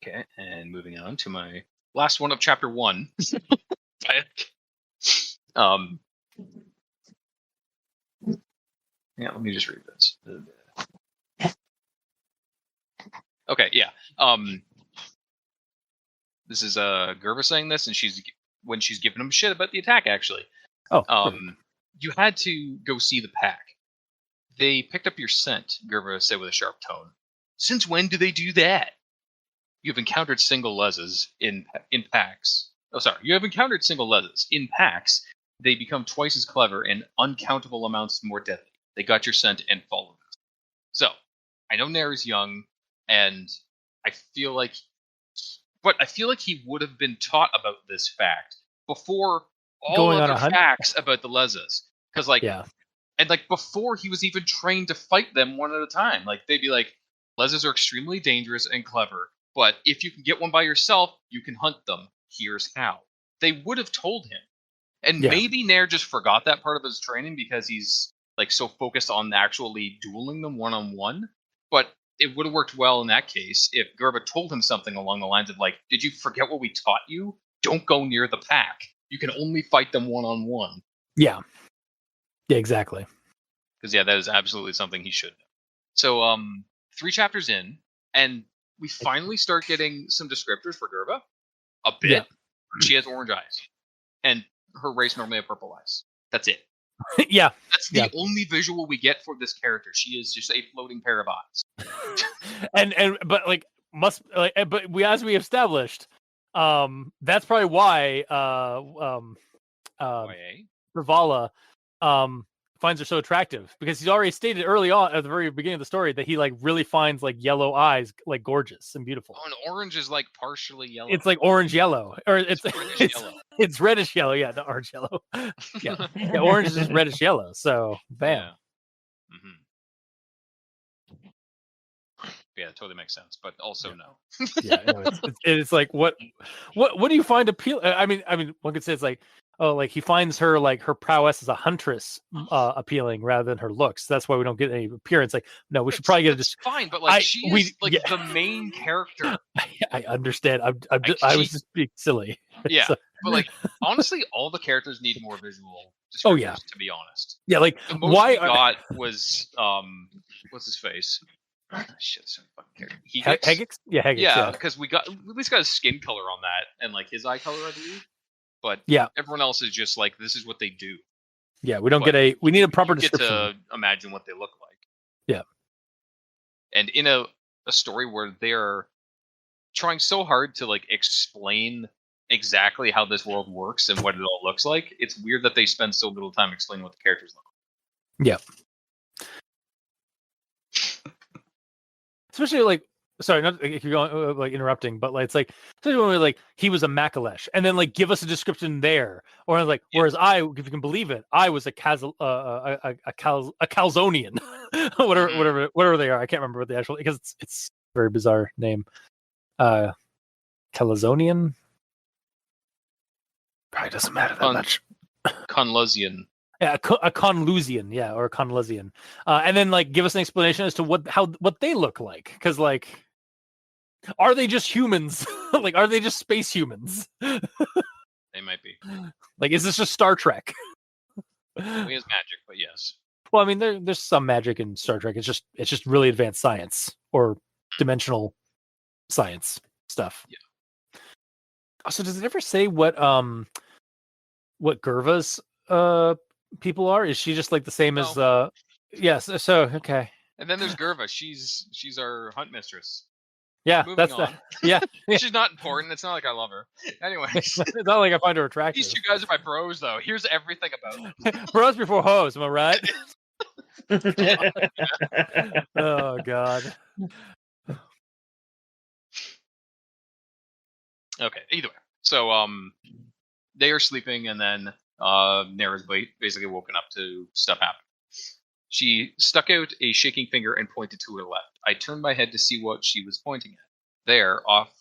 Okay, and moving on to my last one of chapter 1. Yeah, let me just read this. Okay, yeah. This is Gerva saying this, and when she's giving him shit about the attack, actually. Oh, You had to go see the pack. They picked up your scent, Gerva said with a sharp tone. Since when do they do that? You've encountered single Lezahs in packs. Oh, sorry. You have encountered single Lezahs. In packs, they become twice as clever and uncountable amounts more deadly. They got your scent and followed it. So, I know Nair is young, and I feel like he would have been taught about this fact before all Going on other a hunt? facts about the Lezahs. Because, like, yeah, and like before he was even trained to fight them one at a time. Like they'd be like, Lezahs are extremely dangerous and clever, but if you can get one by yourself, you can hunt them. Here's how. They would have told him. And Yeah. maybe Nair just forgot that part of his training because he's like so focused on actually dueling them one-on-one. But it would have worked well in that case if Gerba told him something along the lines of like, did you forget what we taught you? Don't go near the pack. You can only fight them one-on-one. yeah, exactly. Because yeah, that is absolutely something he should know. So 3 chapters in, and we finally start getting some descriptors for Gerba. A bit. Yeah. She has orange eyes. And her race normally have purple eyes. That's it. Yeah, That's the Yeah. only visual we get for this character. She is just a floating pair of eyes. but like but we, as we established, that's probably why YA. Ravala finds her so attractive, because he's already stated early on at the very beginning of the story that he like really finds like yellow eyes like gorgeous and beautiful. Oh, and orange is like partially yellow. It's like orange yellow, or it's British it's, yellow. It's reddish yellow, yeah, not orange yellow. Yeah, orange is just reddish yellow. So, bam. Yeah. Yeah, it totally makes sense, but also no. Yeah, no, it's like what do you find appeal? I mean, one could say it's like, oh, like he finds her like her prowess as a huntress appealing rather than her looks. That's why we don't get any appearance. Like, no, we should probably get It's fine, but like she is the main character. I understand. I was just being silly. Yeah, So, but like honestly, all the characters need more visual descriptors. Oh, yeah. To be honest. Yeah, like the most we got was what's his face? Shit, some fucking character. Hegix? Yeah, Hegix. Yeah, because we at least got his skin color on that and like his eye color, I believe. But yeah, everyone else is just like this is what they do. Yeah, we don't get we need a proper description. Get to imagine what they look like. Yeah, and in a story where they're trying so hard to like explain exactly how this world works and what it all looks like, it's weird that they spend so little time explaining what the characters look like. Yeah. Especially like, sorry, not if you're going like interrupting, but like it's like especially when we're like he was a Makalesh, and then like give us a description there, or like whereas I, if you can believe it, I was a Calzonian, whatever they are. I can't remember what the actual because it's a very bizarre name. Calzonian probably doesn't matter that much. Conlusian. Yeah, a Conlusian, yeah, or a Conlusian, and then like give us an explanation as to what they look like, because like, are they just humans? Like, are they just space humans? They might be. Like, is this just Star Trek? He has magic, but yes. Well, I mean, there's some magic in Star Trek. It's just really advanced science or dimensional science stuff. Yeah. Also, does it ever say what Gerva's people are? Is she just like the same as yes, so okay. And then there's Gerva. She's our hunt mistress. Yeah, Moving that's on. yeah. She's not important. It's not like I love her. Anyways, it's not like I find her attractive. These two guys are my bros, though. Here's everything about them. Bros before hoes, am I right? Oh God. Okay. Either way, so they are sleeping, and then Nara's basically woken up to stuff happening. She stuck out a shaking finger and pointed to her left. I turned my head to see what she was pointing at. There, off,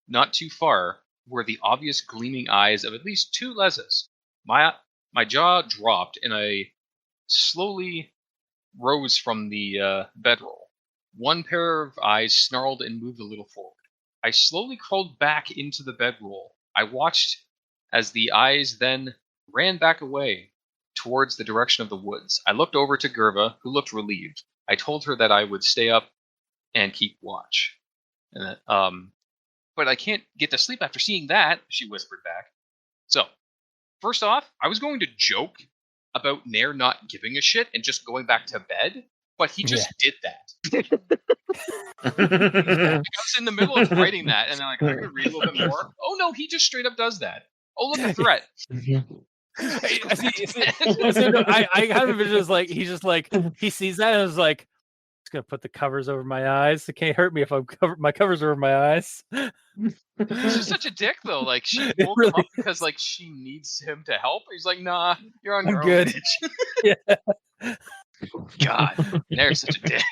not too far, were the obvious gleaming eyes of at least two Lezahs. My jaw dropped, and I slowly rose from the bedroll. One pair of eyes snarled and moved a little forward. I slowly crawled back into the bedroll. I watched as the eyes then ran back away towards the direction of the woods. I looked over to Gerva, who looked relieved. I told her that I would stay up and keep watch. And that, but I can't get to sleep after seeing that, she whispered back. So, first off, I was going to joke about Nair not giving a shit and just going back to bed, but he just did that. I was in the middle of writing that, and then like, I could read a little bit more. Oh no, he just straight up does that. Oh, look, a threat. I kind of envision as like he's just like he sees that and is like, "It's gonna put the covers over my eyes. It can't hurt me if my covers over my eyes." He's just such a dick, though. Like she woke him up because like she needs him to help. He's like, "Nah, you're on your own." Good. Yeah. God, Nair's such a dick.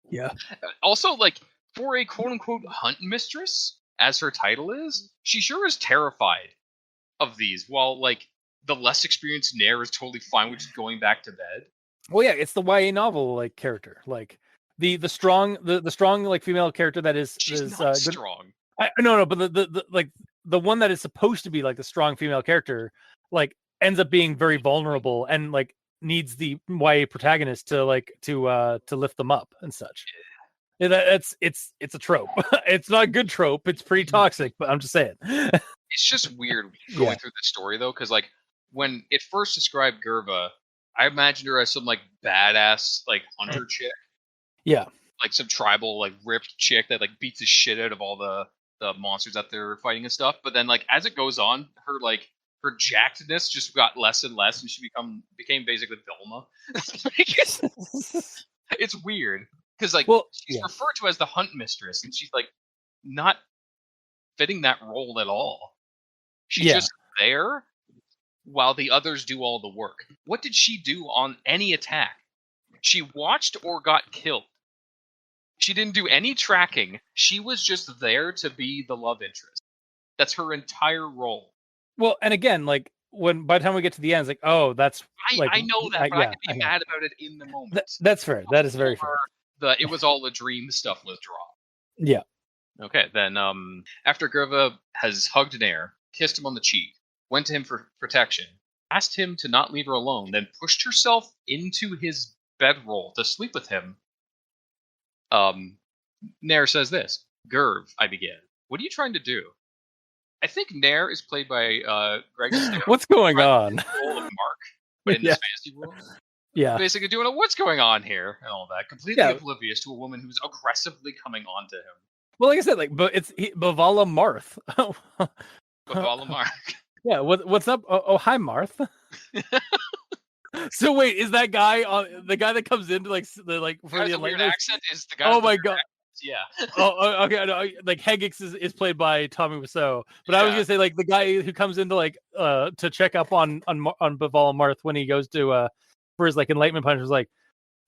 Yeah. Also, like for a quote unquote hunt mistress, as her title is, she sure is terrified of these. While like the less experienced Nair is totally fine with just going back to bed. Well, yeah, it's the YA novel like character, like the strong like female character that is not strong. No, but the like the one that is supposed to be like the strong female character, like ends up being very vulnerable and like needs the YA protagonist to lift them up and such. It's a trope. It's not a good trope. It's pretty toxic, but I'm just saying. It's just weird going through the story though, because like when it first described Gerva, I imagined her as some like badass like hunter chick. Yeah. Like some tribal like ripped chick that like beats the shit out of all the monsters that they're fighting and stuff. But then like as it goes on, her jackedness just got less and less, and she became basically Velma. It's weird because like she's referred to as the hunt mistress, and she's like not fitting that role at all. She's just there while the others do all the work. What did she do on any attack? She watched or got killed. She didn't do any tracking. She was just there to be the love interest. That's her entire role. Well, and again, like when by the time we get to the end, it's like, oh, that's like I know that, but I yeah, could be mad about it in the moment. That's fair. That is very fair. The it was all a dream stuff was dropped. Yeah. Okay, then after Gerva has hugged Nair, kissed him on the cheek, went to him for protection, asked him to not leave her alone, then pushed herself into his bedroll to sleep with him. Nair says this: "Gerv, I begin. What are you trying to do?" I think Nair is played by Greg. What's going on? The role of Mark, but in this fantasy world. Yeah. Basically doing a what's going on here and all that, completely oblivious to a woman who's aggressively coming on to him. Well, like I said, like, but it's Bavala Marth. Bavala Mark. Yeah. What's up? Oh, hi, Marth. So wait, is that guy the guy that comes into like for the weird accent is the guy? Oh my god. Yeah. Oh, okay. No, like Hegix is played by Tommy Wiseau, but I was gonna say like the guy who comes into like to check up on Bavala Marth when he goes to for his like enlightenment punch was like,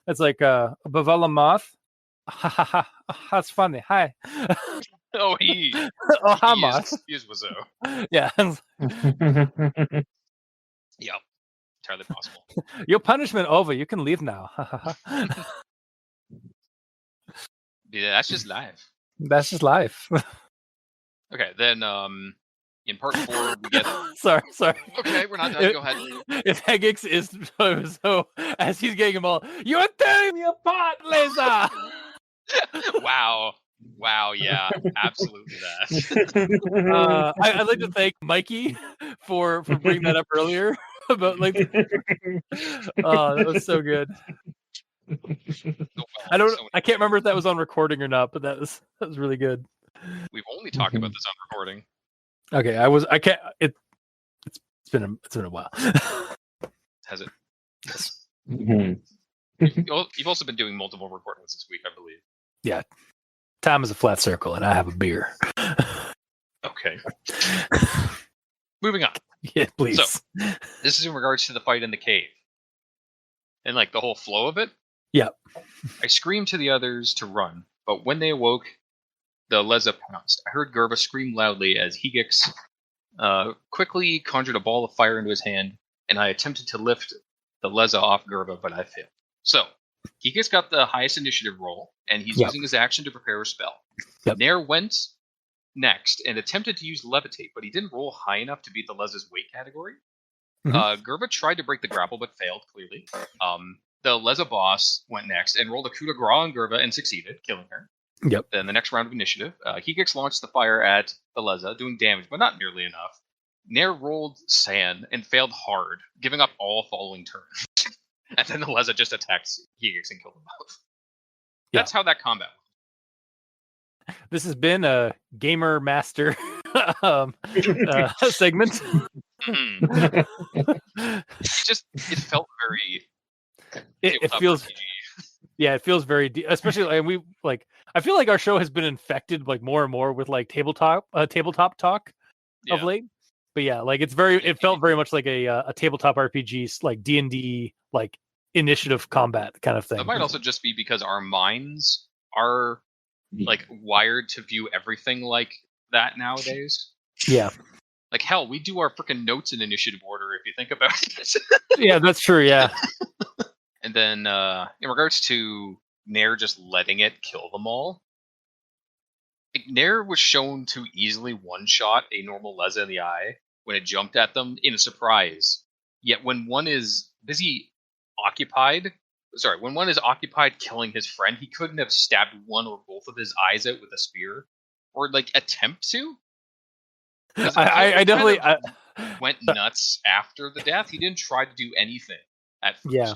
it's like Bavala Marth. Ha ha ha! That's funny. Hi. Oh, hi, Marth. He is Wiseau. Yeah. Yeah. Entirely possible. Your punishment over. You can leave now. Yeah, that's just life. That's just life. Okay, then in part 4 we get. Sorry. Okay, we're not done. Go ahead. If Hegix is so as he's getting them all, you're tearing me apart, Lezah. Wow, yeah, absolutely that. I'd like to thank Mikey for bringing that up earlier about like. Oh, that was so good. I can't remember if that was on recording or not, but that was really good. We've only talked about this on recording. Okay, it's been a while. Has it? Yes. You've also been doing multiple recordings this week, I believe. Yeah. Time is a flat circle, and I have a beer. Okay. Moving on. Yeah, please. So, this is in regards to the fight in the cave. And, like, the whole flow of it. Yeah. I screamed to the others to run, but when they awoke, the Lezah pounced. I heard Gerva scream loudly as Hegix quickly conjured a ball of fire into his hand, and I attempted to lift the Lezah off Gerva, but I failed. So, Hegix got the highest initiative roll, and he's using his action to prepare a spell. Nair went next and attempted to use Levitate, but he didn't roll high enough to beat the Lezah's weight category. Gerva tried to break the grapple, but failed, clearly. The Lezah boss went next and rolled a coup de grace on Gerva and succeeded, killing her. Yep. Then the next round of initiative, Hegix launched the fire at the Lezah, doing damage, but not nearly enough. Nair rolled sand and failed hard, giving up all following turns. And then the Lezah just attacked Hegix and killed them both. That's how that combat went. This has been a Gamer Master segment. It felt very... It feels... RPG. Yeah, it feels very deep, especially, and I feel like our show has been infected like more and more with like tabletop talk of late. But yeah, like it felt very much like a tabletop RPG, like D&D, like initiative combat kind of thing. That might also just be because our minds are like wired to view everything like that nowadays. Yeah. Like hell, we do our freaking notes in initiative order if you think about it. Yeah, that's true. Yeah. And then, in regards to Nair just letting it kill them all, like, Nair was shown to easily one-shot a normal Lezah in the eye when it jumped at them in a surprise. Yet when one is occupied killing his friend, he couldn't have stabbed one or both of his eyes out with a spear, or like attempt to. I definitely went nuts after the death. He didn't try to do anything at first. Yeah.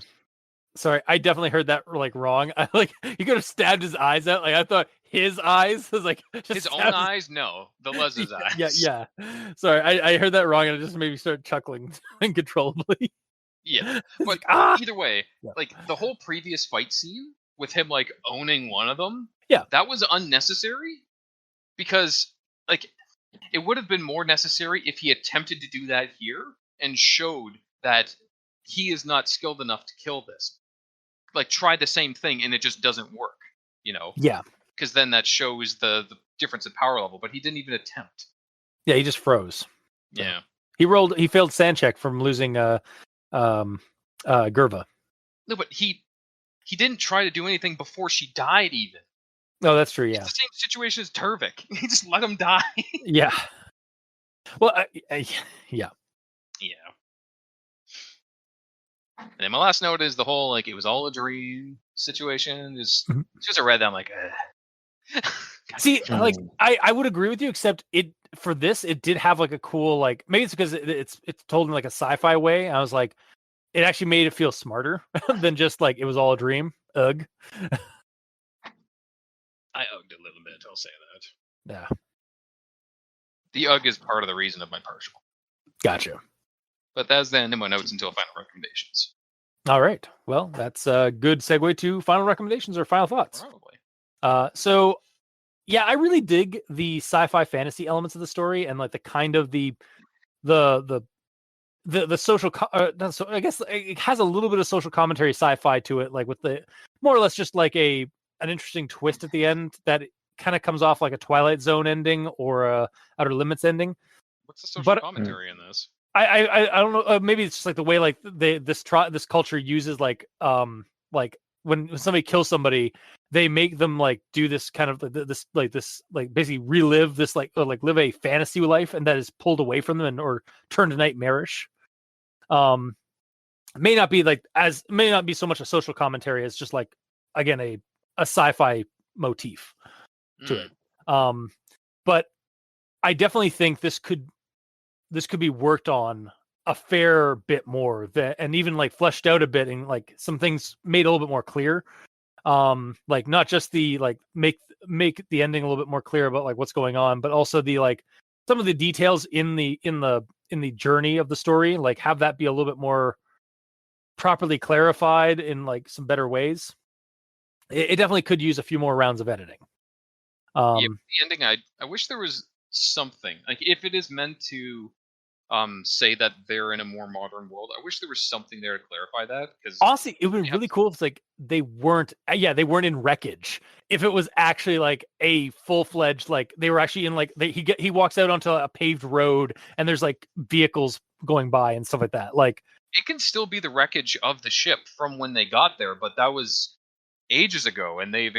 Sorry, I definitely heard that like wrong. He could have stabbed his eyes out. Like I thought his eyes was like just his own eyes. No, the Lezah's eyes. Yeah. Sorry, I heard that wrong, and it just made me start chuckling uncontrollably. Yeah, but either way, like the whole previous fight scene with him like owning one of them. Yeah, that was unnecessary because like It would have been more necessary if he attempted to do that here and showed that he is not skilled enough to kill this. Like, try the same thing and it just doesn't work, Yeah. Because then that shows the difference in power level, but he didn't even attempt. Yeah, he just froze. Yeah. He failed sand check from losing Gerva. No, but he didn't try to do anything before she died even. Oh, that's true, yeah. It's the same situation as Turvik. He just let him die. Yeah. Well, yeah. Yeah. And then my last note is the whole, like, it was all a dream situation. Just I read that, I'm like, See, like, I would agree with you, except it did have like a cool, like, maybe it's because it's told in like a sci-fi way. I was like, it actually made it feel smarter than just like it was all a dream. Ugh. I ugged a little bit, I'll say that. Yeah. The ugg is part of the reason of my partial. Gotcha. But that's the end of my notes until final recommendations. All right. Well, that's a good segue to final recommendations or final thoughts. Probably. So yeah, I really dig the sci-fi fantasy elements of the story and like the kind of the social. So I guess it has a little bit of social commentary sci-fi to it, like with the more or less just like an interesting twist at the end that kind of comes off like a Twilight Zone ending or a Outer Limits ending. What's the social commentary in this? I don't know. Maybe it's just like the way like this culture uses like when somebody kills somebody, they make them like do this kind of this basically relive this like live a fantasy life, and that is pulled away from them or turned nightmarish. May not be so much a social commentary as just like, again, a sci-fi motif to it. But I definitely think this could be worked on a fair bit more, and even like fleshed out a bit, and like some things made a little bit more clear. Like not just the like make the ending a little bit more clear about like what's going on, but also the like some of the details in the journey of the story, like have that be a little bit more properly clarified in like some better ways. It definitely could use a few more rounds of editing. The ending, I wish there was something, like, if it is meant to say that they're in a more modern world, I wish there was something there to clarify that. Because honestly, it would be really cool if like they weren't in wreckage. If it was actually like a full-fledged, like they were actually in like he walks out onto a paved road and there's like vehicles going by and stuff like that. Like it can still be the wreckage of the ship from when they got there, but that was ages ago, and they've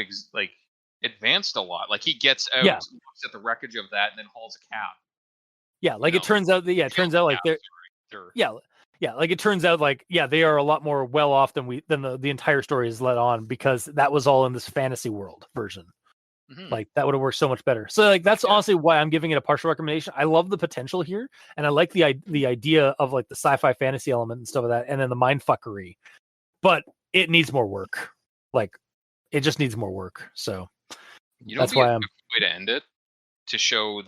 advanced a lot. Like he gets out, looks at the wreckage of that, and then hauls a cab. Yeah, like it turns out like they're like it turns out like they are a lot more well off than the entire story is let on, because that was all in this fantasy world version. Like that would have worked so much better. So like that's honestly why I'm giving it a partial recommendation. I love the potential here, and I like the idea of like the sci-fi fantasy element and stuff like that, and then the mindfuckery. But it needs more work. Like it just needs more work. So that's why I'm way to end it, to show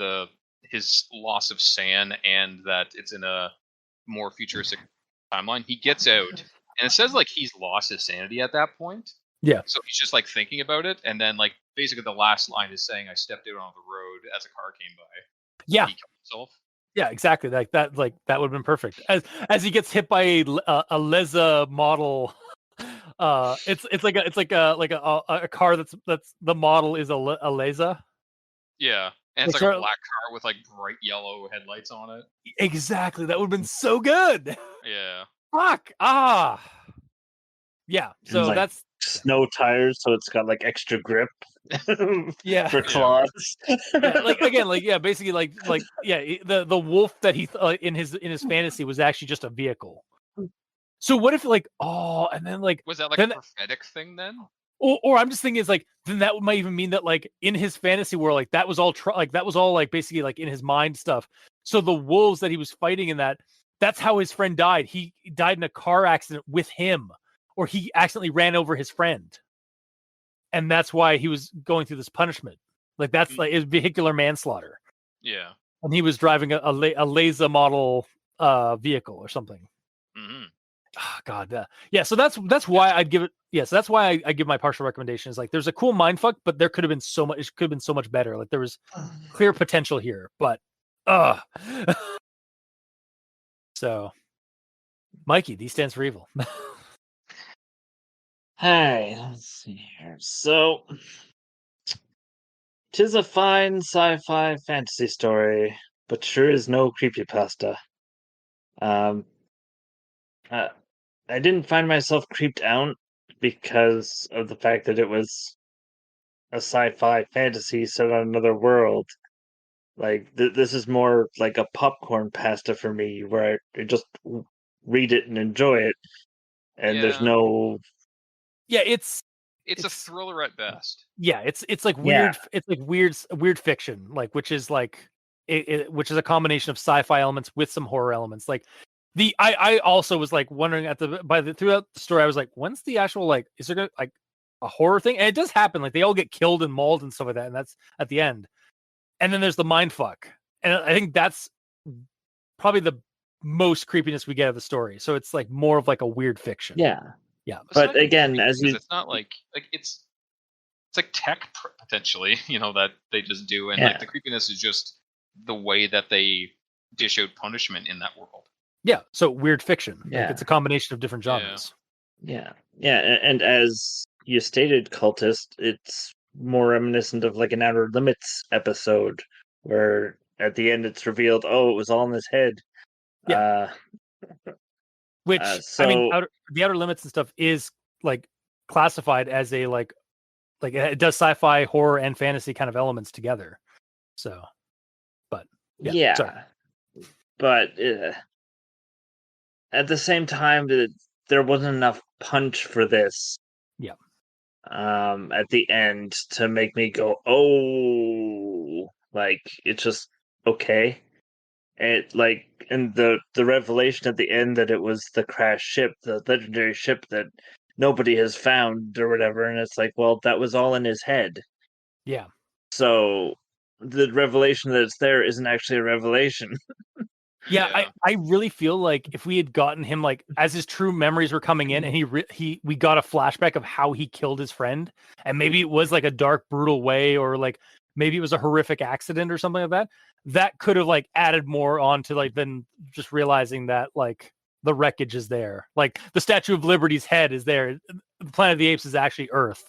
his loss of San, and that it's in a more futuristic timeline. He gets out, and it says like he's lost his sanity at that point. Yeah. So he's just like thinking about it, and then like basically the last line is saying, "I stepped out on the road as a car came by." Yeah. He killed himself. Yeah, exactly. Like that would have been perfect. As he gets hit by a Lezah model. It's like a car that's the model is a Lezah. Yeah. And it's like a black car with like bright yellow headlights on it. Exactly. That would have been so good. Yeah. Fuck. Yeah. So like that's snow tires, so it's got like extra grip. For claws. Basically the wolf that he in his fantasy was actually just a vehicle. So what if and then was that like a prophetic thing then? Or I'm just thinking it's like, then that might even mean that like in his fantasy world, like that was all basically like in his mind stuff. So the wolves that he was fighting in that's how his friend died. He died in a car accident with him, or he accidentally ran over his friend. And that's why he was going through this punishment. Like that's like it's vehicular manslaughter. Yeah. And he was driving a Lezah model vehicle or something. Mm-hmm. Oh, God, yeah. So that's why I'd give it. Yeah, so that's why I give my partial recommendation. Is like there's a cool mindfuck, but there could have been so much. It could have been so much better. Like there was clear potential here, but So, Mikey, D stands for evil. Hey, let's see here. So, 'tis a fine sci-fi fantasy story, but sure is no creepypasta. Um, uh, I didn't find myself creeped out because of the fact that it was a sci-fi fantasy set on another world. Like this is more like a popcorn pasta for me, where I just read it and enjoy it, and there's Yeah. no Yeah, It's a it's- thriller at best. yeah, it's like Yeah. weird. It's like weird fiction, like which is like which is a combination of sci-fi elements with some horror elements. Like I also was like wondering throughout the story, I was like, when's the actual like is there gonna like a horror thing? And it does happen. Like they all get killed and mauled and stuff like that, and that's at the end. And then there's the mind fuck, and I think that's probably the most creepiness we get of the story. So it's like more of like a weird fiction. Yeah. Yeah. It's But not even again, creepy as because you it's not like it's like tech potentially, that they just do, and Yeah. like the creepiness is just the way that they dish out punishment in that world. Yeah. So weird fiction. Like Yeah. it's a combination of different genres. Yeah, and as you stated, cultist, it's more reminiscent of like an Outer Limits episode where at the end it's revealed, oh, it was all in his head. Yeah. Which I mean, so the Outer Limits and stuff is like classified as a like it does sci-fi, horror, and fantasy kind of elements together. So, but yeah, sorry. but at the same time, there wasn't enough punch for this. Yeah. At the end to make me go, oh, like it's just okay. It like and the revelation at the end that it was the crashed ship, the legendary ship that nobody has found or whatever, and it's like, well, that was all in his head. Yeah. So the revelation that it's there isn't actually a revelation. Yeah, I really feel like if we had gotten him like as his true memories were coming in, and we got a flashback of how he killed his friend, and maybe it was like a dark, brutal way, or like maybe it was a horrific accident or something like that. That could have like added more on to like than just realizing that like the wreckage is there, like the Statue of Liberty's head is there. The Planet of the Apes is actually Earth.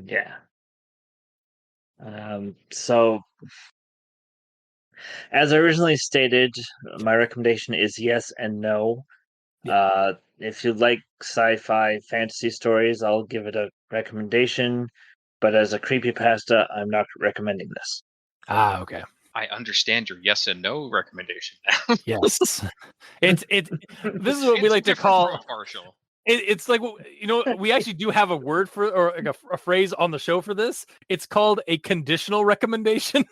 Yeah. So as I originally stated, my recommendation is yes and no. Yeah. If you like sci-fi fantasy stories, I'll give it a recommendation. But as a creepypasta, I'm not recommending this. Ah, okay. I understand your yes and no recommendation now. Yes. This is what we It's like to different call from a partial. it's like we actually do have a word for or like a phrase on the show for this. It's called a conditional recommendation.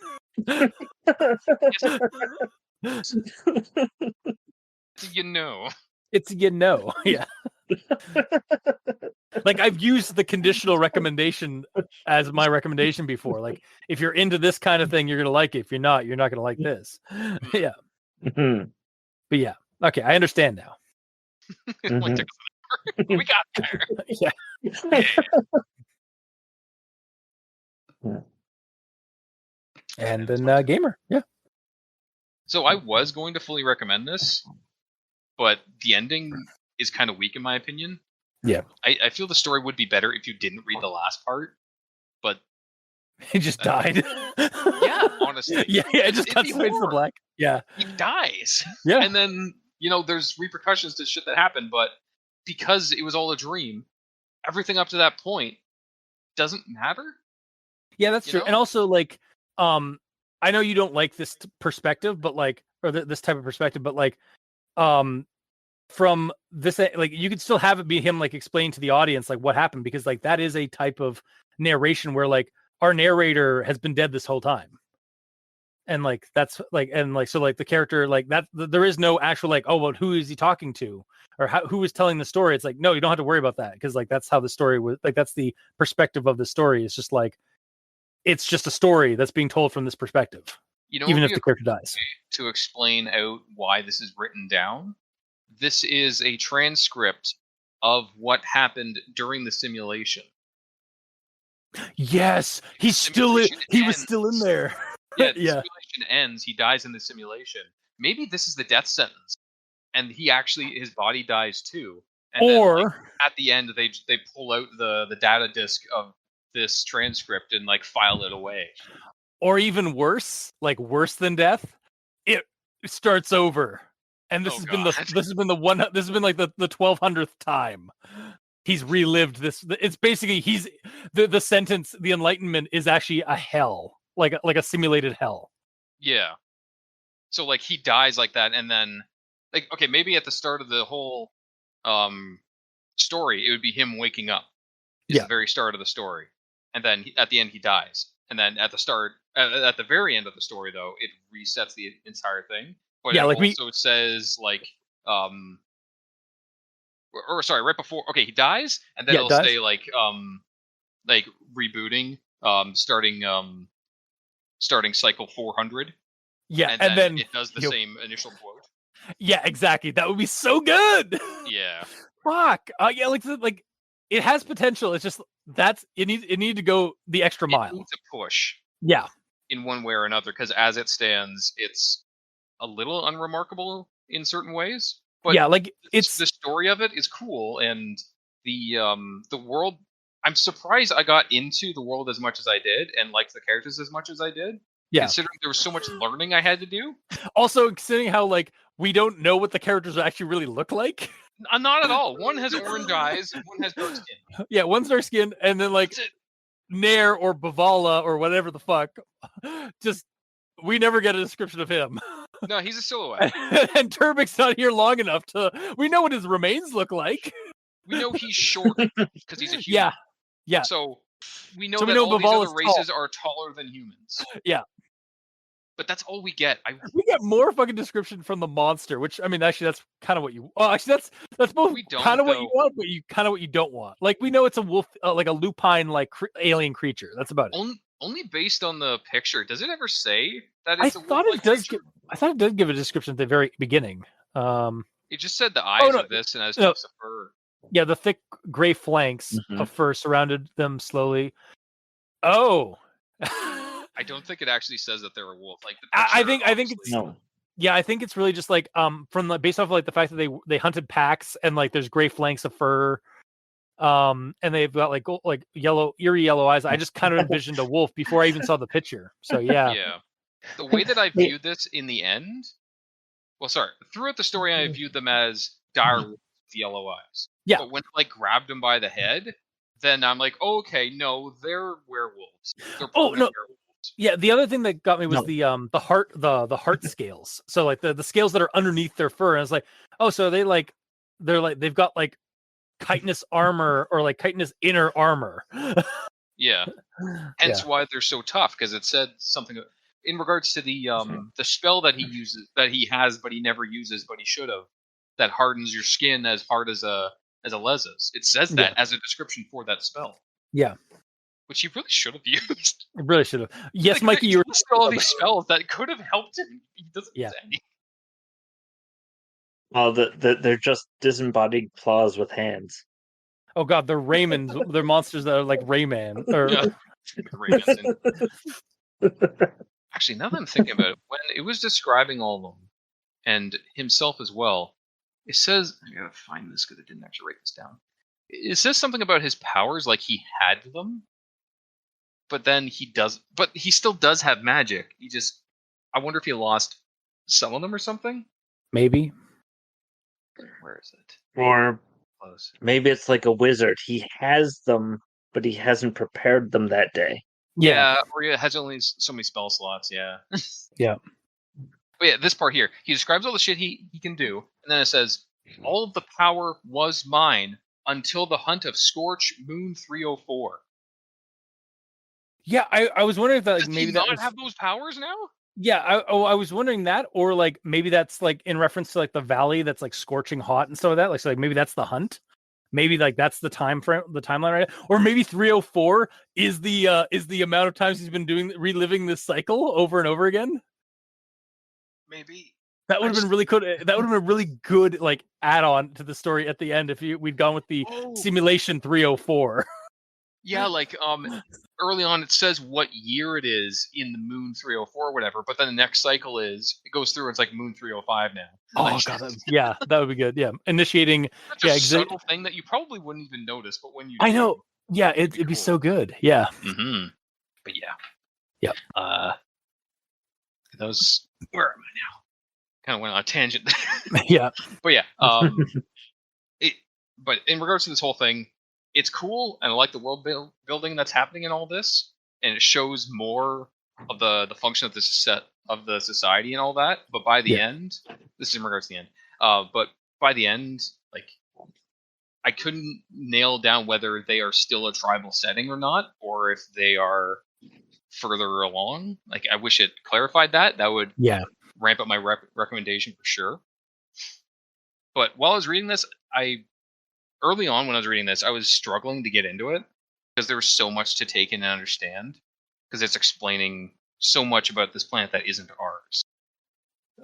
It's yeah. Like I've used the conditional recommendation as my recommendation before. Like if you're into this kind of thing, you're gonna like it. If you're not gonna like this. Yeah. Mhm. But yeah. Okay, I understand now. It only took us an hour. We got there. Yeah. And then gamer. Yeah. So I was going to fully recommend this, but the ending is kind of weak in my opinion. Yeah. I feel the story would be better if you didn't read the last part, but He just died. yeah, honestly. Yeah, it just It'd cuts be straight to the horror. black. Yeah. He dies. Yeah. And then, there's repercussions to shit that happened, but because it was all a dream, everything up to that point doesn't matter. Yeah, that's You true. know? And also, like, I know you don't like this perspective, but like, or this type of perspective, but like, from this, like, you could still have it be him like explaining to the audience like what happened, because like that is a type of narration where like our narrator has been dead this whole time, and like that's like, and like so like the character like that there is no actual like, oh well, who is he talking to, or who is telling the story. It's like, no, you don't have to worry about that, because like that's how the story was, like that's the perspective of the story. It's just like it's just a story that's being told from this perspective, even if the character dies. To explain out why this is written down, this is a transcript of what happened during the simulation. Yes, he's still in, he was still in there. Yeah, the Yeah. simulation ends. He dies in the simulation. Maybe this is the death sentence, and his body dies too. And then, Or at the end, they pull out the data disk of this transcript and file it away. or even worse, like worse than death, it starts over. And this has been like the 1200th time he's relived this. It's basically the sentence, the Enlightenment is actually a hell, like a simulated hell. Yeah. So he dies like that, and then okay, maybe at the start of the whole story, it would be him waking up. Is the very start of the story, and then at the end he dies, and then at the very end of the story, though, it resets the entire thing. But it says sorry, right before. Okay, he dies, and then it'll say rebooting, starting cycle 400. Yeah, and then it does the same initial quote. Yeah, exactly. That would be so good. Yeah. Fuck. Yeah, like it has potential. It's just it needed to go the extra mile. It needs a push. Yeah. In one way or another, because as it stands, it's a little unremarkable in certain ways. But yeah, like the story of it is cool, and the world. I'm surprised I got into the world as much as I did, and liked the characters as much as I did. Yeah. Considering there was so much learning I had to do. Also, considering how we don't know what the characters actually really look like. Not at all. One has orange eyes, and one has dark skin. Yeah, one's dark skin, and then Nair or Bavala or whatever the fuck. Just we never get a description of him. No, he's a silhouette. And Turbik's not here long enough we know what his remains look like. We know he's short because he's a human. Yeah. So we know that all these other races are taller than humans. Yeah. But that's all we get. We get more fucking description from the monster, which I mean, actually, that's kind of what you. Oh, actually, that's both kind of what you want, but kind of what you don't want. We know it's a wolf, like a lupine, alien creature. That's about it. Only based on the picture. Does it ever say that it's I thought it did give a description at the very beginning. It just said the eyes of this and has tufts of fur. Yeah, the thick gray flanks of fur surrounded them slowly. Oh. I don't think it actually says that they're a wolf. I think it's no. Yeah, I think it's really just from based off the fact that they hunted packs and there's gray flanks of fur, and they've got yellow eerie yellow eyes. I just kind of envisioned a wolf before I even saw the picture. So yeah. Yeah. The way that I viewed this in the end, throughout the story I viewed them as dire wolves with yellow eyes. Yeah. But when grabbed them by the head, then I'm like, oh, okay, no, they're werewolves. They're werewolves. Yeah, the other thing that got me was the heart scales. So the scales that are underneath their fur, and it's so they've got chitinous armor or chitinous inner armor. Yeah. Hence why they're so tough, because it said something in regards to the spell that he has but he never uses, but he should have, that hardens your skin as hard as a Lezah's. It says that as a description for that spell. Yeah. Which he really should have used. It really should have. Yes, Mikey, you were all these spells that could have helped him. He doesn't use any. Oh, they're just disembodied claws with hands. Oh god, they're Raymans. They're monsters that are like Rayman. Actually, now that I'm thinking about it, when it was describing all of them and himself as well, it says, I gotta find this because I didn't actually write this down. It says something about his powers, like he had them, but then he still does have magic. I wonder if he lost some of them or something. Maybe. Where is it? Or maybe it's like a wizard. He has them, but he hasn't prepared them that day. Yeah, or he has only so many spell slots. Yeah. Yeah. But yeah, this part here, he describes all the shit he can do, and then it says, all of the power was mine until the hunt of Scorch Moon 304. Yeah, I was wondering if that Does maybe he that not have those powers now? Yeah, I was wondering that, or maybe that's in reference to the valley that's scorching hot and stuff like that. So maybe that's the hunt. Maybe that's the timeline, right? Or maybe 304 is the amount of times he's been reliving this cycle over and over again. Maybe that would have been really good. That would have been a really good add-on to the story at the end if we'd gone with the simulation 304. Yeah, like early on it says what year it is in the Moon 304 or whatever, but then the next cycle it goes through, it's like Moon 305 now. Oh Like, god, that would be good. Yeah, initiating. such a subtle thing that you probably wouldn't even notice, but when you do, I know. Yeah, it'd be so good. Yeah. Mm-hmm. But yeah. Yep. Those. Where am I now? Kind of went on a tangent. Yeah. But yeah. But in regards to this whole thing, it's cool, and I like the world building that's happening in all this, and it shows more of the function of the society and all that. But by the end, this is in regards to the end. But by the end, like, I couldn't nail down whether they are still a tribal setting or not, or if they are further along. Like, I wish it clarified that. That would ramp up my recommendation for sure. But while I was reading this, early on when I was reading this, I was struggling to get into it because there was so much to take in and understand, because it's explaining so much about this planet that isn't ours.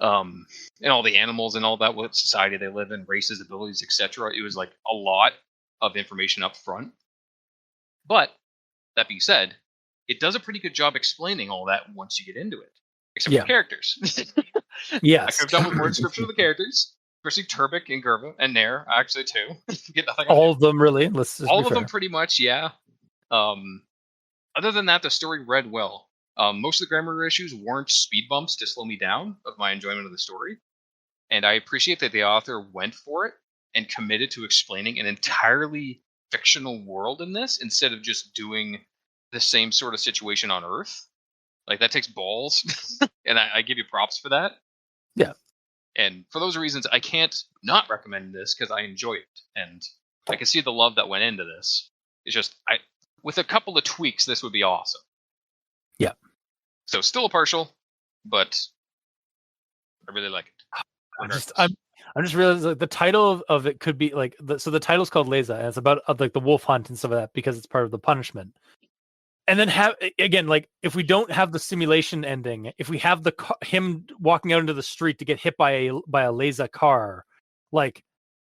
And all the animals and all that, what society they live in, races, abilities, etc. It was like a lot of information up front. But that being said, it does a pretty good job explaining all that once you get into it, except for the characters. Yes, I could have done with more description of the characters. Especially Turbik and Gerva and Nair, actually too. Get nothing. All of them, really. All of them, pretty much, yeah. Other than that, the story read well. Most of the grammar issues weren't speed bumps to slow me down of my enjoyment of the story, and I appreciate that the author went for it and committed to explaining an entirely fictional world in this instead of just doing the same sort of situation on Earth. Like, that takes balls, and I give you props for that. Yeah. And for those reasons, I can't not recommend this because I enjoy it, and I can see the love that went into this. It's just, with a couple of tweaks, this would be awesome. Yeah. So still a partial, but I really like it. I'm just realizing, like, the title of it could be like so the title's called Lezah, and it's about like the wolf hunt and stuff like that because it's part of the punishment. And then have again, like, if we don't have the simulation ending, if we have him walking out into the street to get hit by a Lezah car, like,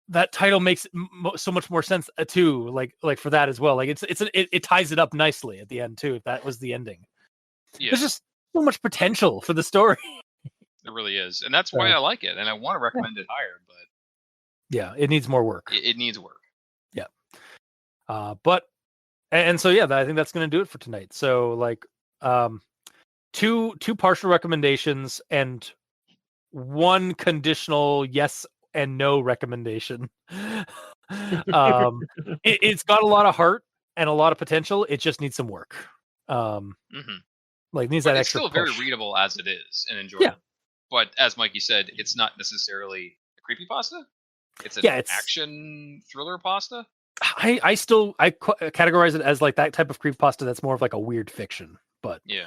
that title makes so much more sense too. Like for that as well. Like, it ties it up nicely at the end too. If that was the ending, there's just so much potential for the story. There really is, and that's why I like it, and I want to recommend it higher. But yeah, it needs more work. It needs work. Yeah. But. And so, yeah, I think that's going to do it for tonight. So, like, two partial recommendations and one conditional yes and no recommendation. It's got a lot of heart and a lot of potential. It just needs some work. Like, needs that extra. It's still very readable as it is and enjoyable. Yeah. But as Mikey said, it's not necessarily a creepypasta. It's an action thriller pasta. I categorize it as like that type of creepypasta that's more of like a weird fiction, but yeah.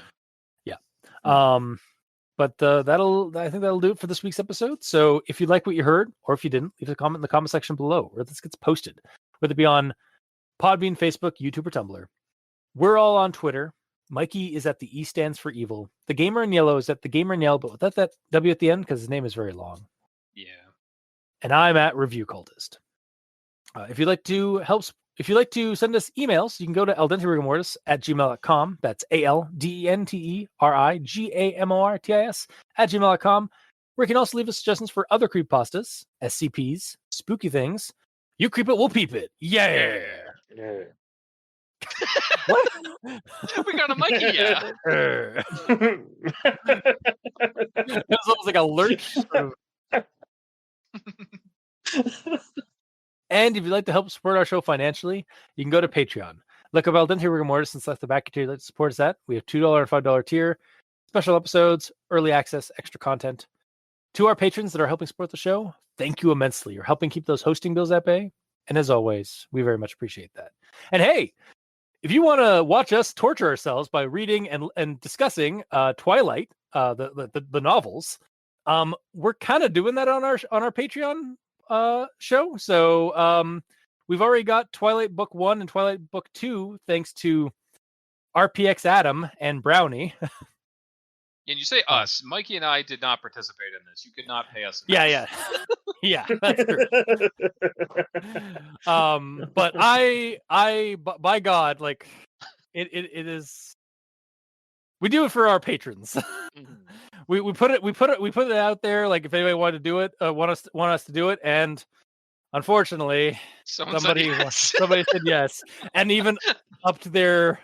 But I think that'll do it for this week's episode. So if you like what you heard, or if you didn't, leave a comment in the comment section below, where this gets posted, whether it be on Podbean, Facebook, YouTube, or Tumblr. We're all on Twitter. Mikey is at the E stands for evil. The Gamer in Yellow is at the Gamer in Yellow, but without that W at the end because his name is very long. Yeah. And I'm at Review Cultist. If you'd like to send us emails, you can go to aldentirigamortis@gmail.com. That's ALDENTERIGAMORTIS @gmail.com, where you can also leave us suggestions for other creepypastas, SCPs, spooky things. You creep it, we'll peep it. Yeah. What? We got a Mikey, yeah. That was almost like a lurch. And if you'd like to help support our show financially, you can go to Patreon. Look up Al Dente Rigor Mortis and select the back tier that supports that. We have $2 and $5 tier, special episodes, early access, extra content. To our patrons that are helping support the show, thank you immensely. You're helping keep those hosting bills at bay. And as always, we very much appreciate that. And hey, if you want to watch us torture ourselves by reading and discussing Twilight, the novels, we're kind of doing that on our Patreon show. So we've already got Twilight Book 1 and Twilight Book 2 thanks to RPX Adam and Brownie. And you say us. Mikey and I did not participate in this. You could not pay us. Yeah. Yeah, that's true. But by God, like it is. We do it for our patrons. we put it out there. Like if anybody wanted to do it, want us to do it, and unfortunately, somebody said yes, and even upped their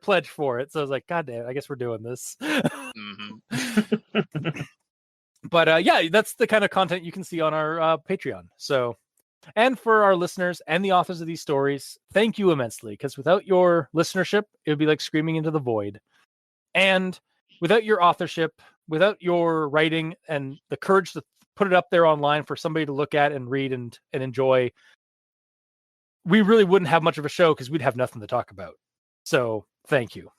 pledge for it. So I was like, God damn, I guess we're doing this. But yeah, that's the kind of content you can see on our Patreon. So, and for our listeners and the authors of these stories, thank you immensely, because without your listenership, it would be like screaming into the void. And without your authorship, without your writing and the courage to put it up there online for somebody to look at and read and enjoy, we really wouldn't have much of a show because we'd have nothing to talk about. So thank you.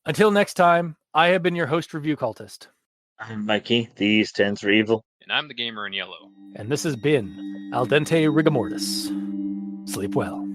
Until next time, I have been your host, Review Cultist. I'm Mikey, the E stands for evil. And I'm the gamer in yellow. And this has been Al Dente Rigamortis. Sleep well.